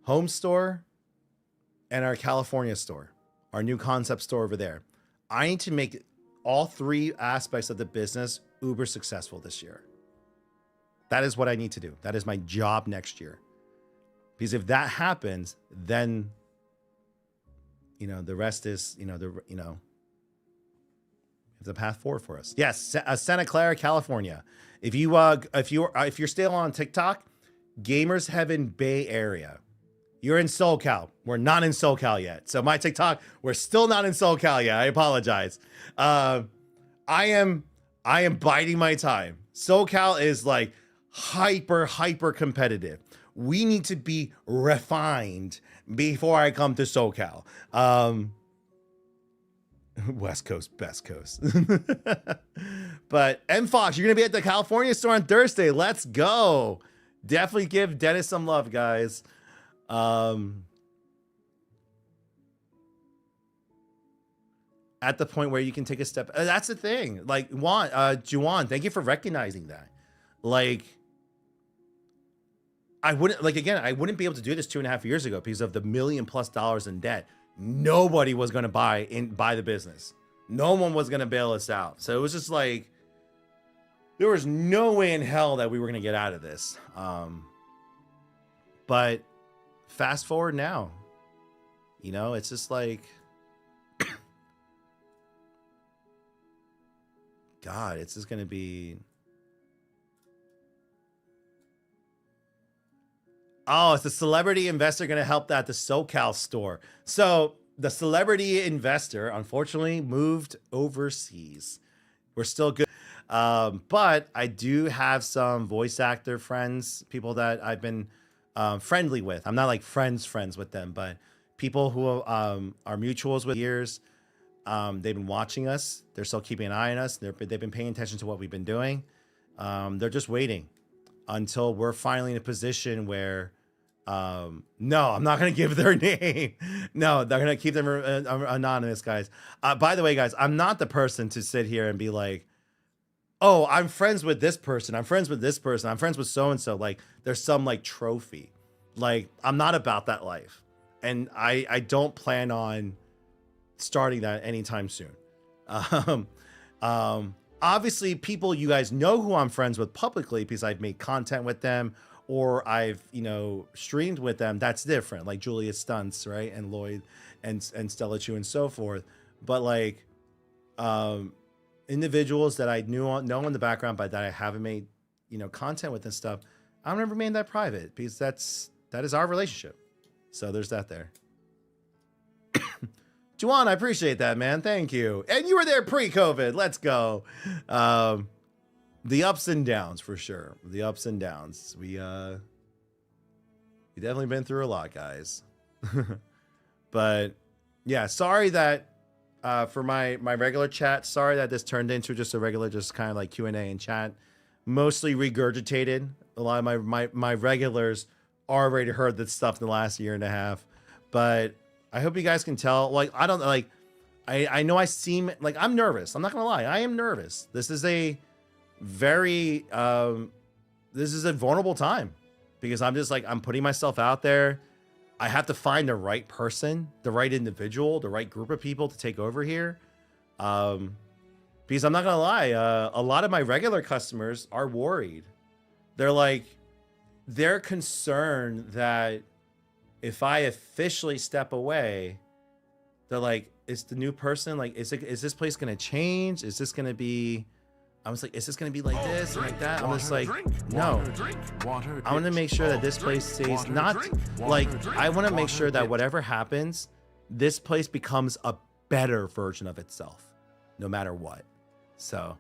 home store, and our California store, our new concept store over there. I need to make all 3 aspects of the business uber successful this year. That is what I need to do. That is my job next year. Because if that happens, then, the rest is, the path forward for us. Yes, Santa Clara, California. If you're still on TikTok, Gamers Heaven Bay Area. You're in SoCal. We're not in SoCal yet. So my TikTok, we're still not in SoCal yet. I apologize. I am biding my time. SoCal is like hyper competitive. We need to be refined before I come to SoCal. West Coast, best coast. But M Fox, you're gonna be at the California store on Thursday. Let's go. Definitely give Dennis some love, guys. At the point where you can take a step. That's the thing. Like Juwan, thank you for recognizing that. Like, I wouldn't be able to do this 2.5 years ago because of the $1 million+ in debt. Nobody was going to buy the business. No one was going to bail us out. So it was just like, there was no way in hell that we were going to get out of this. But fast forward now, it's just like, God, it's just going to be. Oh, is the celebrity investor going to help at the SoCal store? So the celebrity investor, unfortunately, moved overseas. We're still good. But I do have some voice actor friends, people that I've been friendly with. I'm not like friends with them, but people who are mutuals with years. They've been watching us. They're still keeping an eye on us. They've been paying attention to what we've been doing. They're just waiting until we're finally in a position where, no, I'm not going to give their name. No, they're going to keep them anonymous, guys. By the way, guys, I'm not the person to sit here and be like, oh, I'm friends with this person. I'm friends with this person. I'm friends with so-and-so. Like there's some like trophy. Like I'm not about that life. And I don't plan on starting that anytime soon. Obviously people, you guys know who I'm friends with publicly because I've made content with them or I've, streamed with them. That's different. Like Julius Stunts, right? And Lloyd and Stella Chu and so forth. But like, individuals that I know in the background, but that I haven't made, content with and stuff, I'm gonna remain that private because that is our relationship. So there's that there. Juwan, I appreciate that, man. Thank you. And you were there pre-COVID. Let's go. The ups and downs for sure. The ups and downs. We definitely been through a lot, guys. But yeah, sorry that for my regular chat, sorry that this turned into just a regular, just kind of like Q&A and chat. Mostly regurgitated. A lot of my regulars already heard this stuff in the last year and a half. But I hope you guys can tell. Like, I don't like, I know I seem like I'm nervous. I'm not gonna lie. I am nervous. This is a very, this is a vulnerable time because I'm just like, I'm putting myself out there. I have to find the right person, the right individual, the right group of people to take over here. Because I'm not gonna lie, a lot of my regular customers are worried. They're concerned that if I officially step away, they're like, is the new person, like, is this place gonna change? Is this gonna be, I was like, is this gonna be like this and like that? I'm just like, no. I want to make sure that this place stays not like, I want to make sure that whatever happens, this place becomes a better version of itself, no matter what. So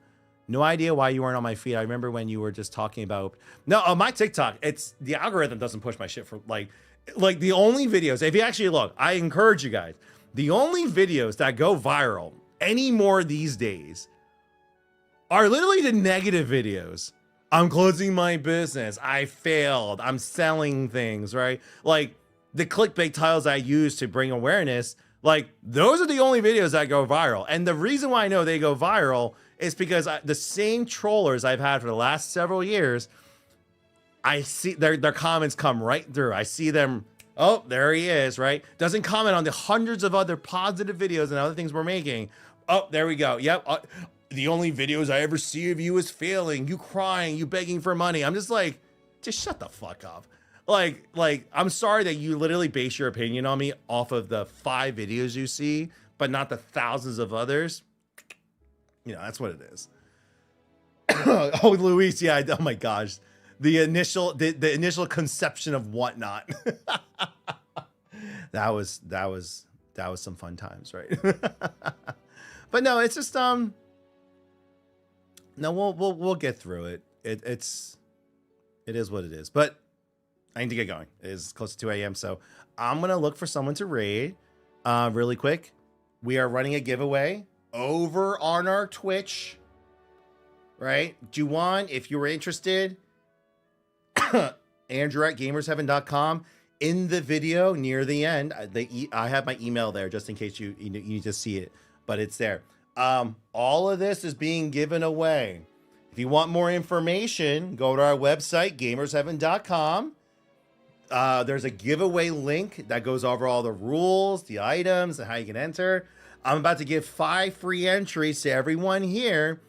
no idea why you weren't on my feed. I remember when you were just talking about, no, on my TikTok, it's the algorithm doesn't push my shit for like the only videos, if you actually look, I encourage you guys, the only videos that go viral anymore these days are literally the negative videos. I'm closing my business. I failed. I'm selling things, right? Like the clickbait titles I use to bring awareness, like those are the only videos that go viral. And the reason why I know they go viral is because the same trollers I've had for the last several years, I see their comments come right through. I see them. Oh, there he is, right? Doesn't comment on the hundreds of other positive videos and other things we're making. Oh, there we go. Yep. The only videos I ever see of you is failing, you crying, you begging for money. I'm just like, just shut the fuck up. Like, I'm sorry that you literally base your opinion on me off of the 5 videos you see, but not the thousands of others. That's what it is. Oh, Luis, yeah. Oh my gosh. The initial conception of Whatnot. that was some fun times, right? But no, it's just no, we'll get through it. It is what it is. But I need to get going. It is close to 2 a.m. So I'm gonna look for someone to raid really quick. We are running a giveaway over on our Twitch. Right? Juwan, if you were interested, Andrew at gamersheaven.com. In the video near the end, I have my email there just in case you need to see it, but it's there. All of this is being given away. If you want more information, go to our website, gamersheaven.com. There's a giveaway link that goes over all the rules, the items, and how you can enter. I'm about to give 5 free entries to everyone here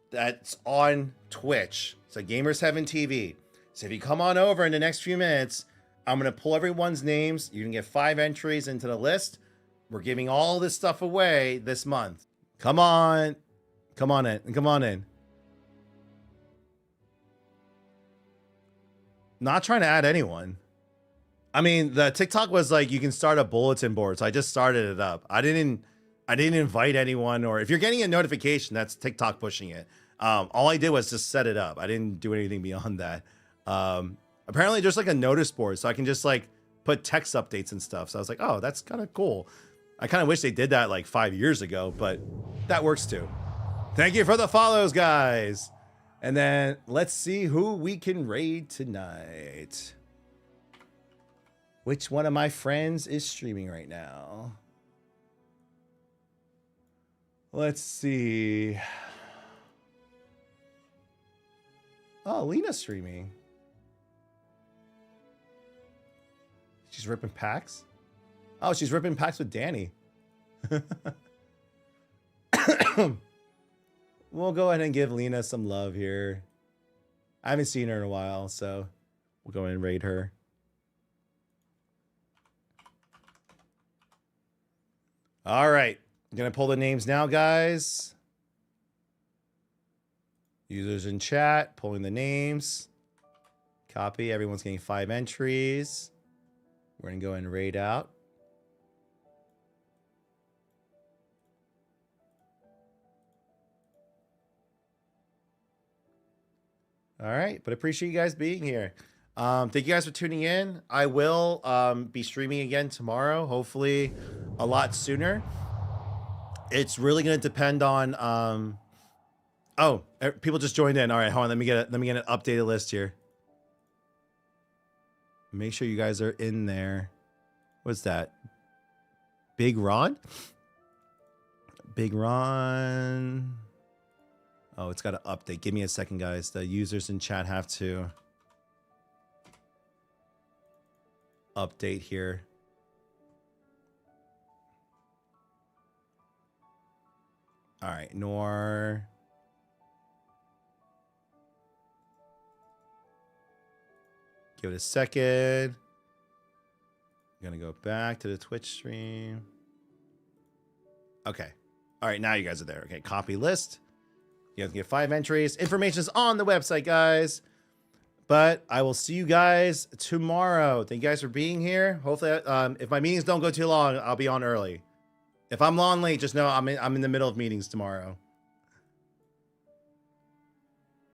that's on Twitch. So Gamers Heaven TV. So if you come on over in the next few minutes, I'm going to pull everyone's names. You can get 5 entries into the list. We're giving all this stuff away this month. Come on. Come on in. Come on in. Not trying to add anyone. I mean, the TikTok was like, you can start a bulletin board. So I just started it up. I didn't invite anyone, or if you're getting a notification, that's TikTok pushing it. All I did was just set it up. I didn't do anything beyond that. Apparently there's like a notice board, so I can just like put text updates and stuff. So I was like, oh, that's kind of cool. I kind of wish they did that like 5 years ago, but that works too. Thank you for the follows, guys. And then let's see who we can raid tonight. Which one of my friends is streaming right now? Let's see. Oh, Lena's streaming. She's ripping packs? Oh, she's ripping packs with Danny. We'll go ahead and give Lena some love here. I haven't seen her in a while, so we'll go ahead and raid her. All right. I'm going to pull the names now, guys. Users in chat, pulling the names. Copy. Everyone's getting 5 entries. We're going to go ahead and raid out. All right, but appreciate you guys being here. Thank you guys for tuning in. I will be streaming again tomorrow, hopefully a lot sooner. It's really going to depend on oh, people just joined in. All right, hold on, let me get an updated list here. Make sure you guys are in there. What's that? Big Ron? Big Ron. Oh, it's got to update. Give me a second, guys. The users in chat have to update here. All right, Nor. Give it a second. I'm going to go back to the Twitch stream. Okay. All right, now you guys are there. Okay, copy list. You have to get 5 entries. Information is on the website, guys. But I will see you guys tomorrow. Thank you guys for being here. Hopefully, if my meetings don't go too long, I'll be on early. If I'm long late, just know I'm in the middle of meetings tomorrow.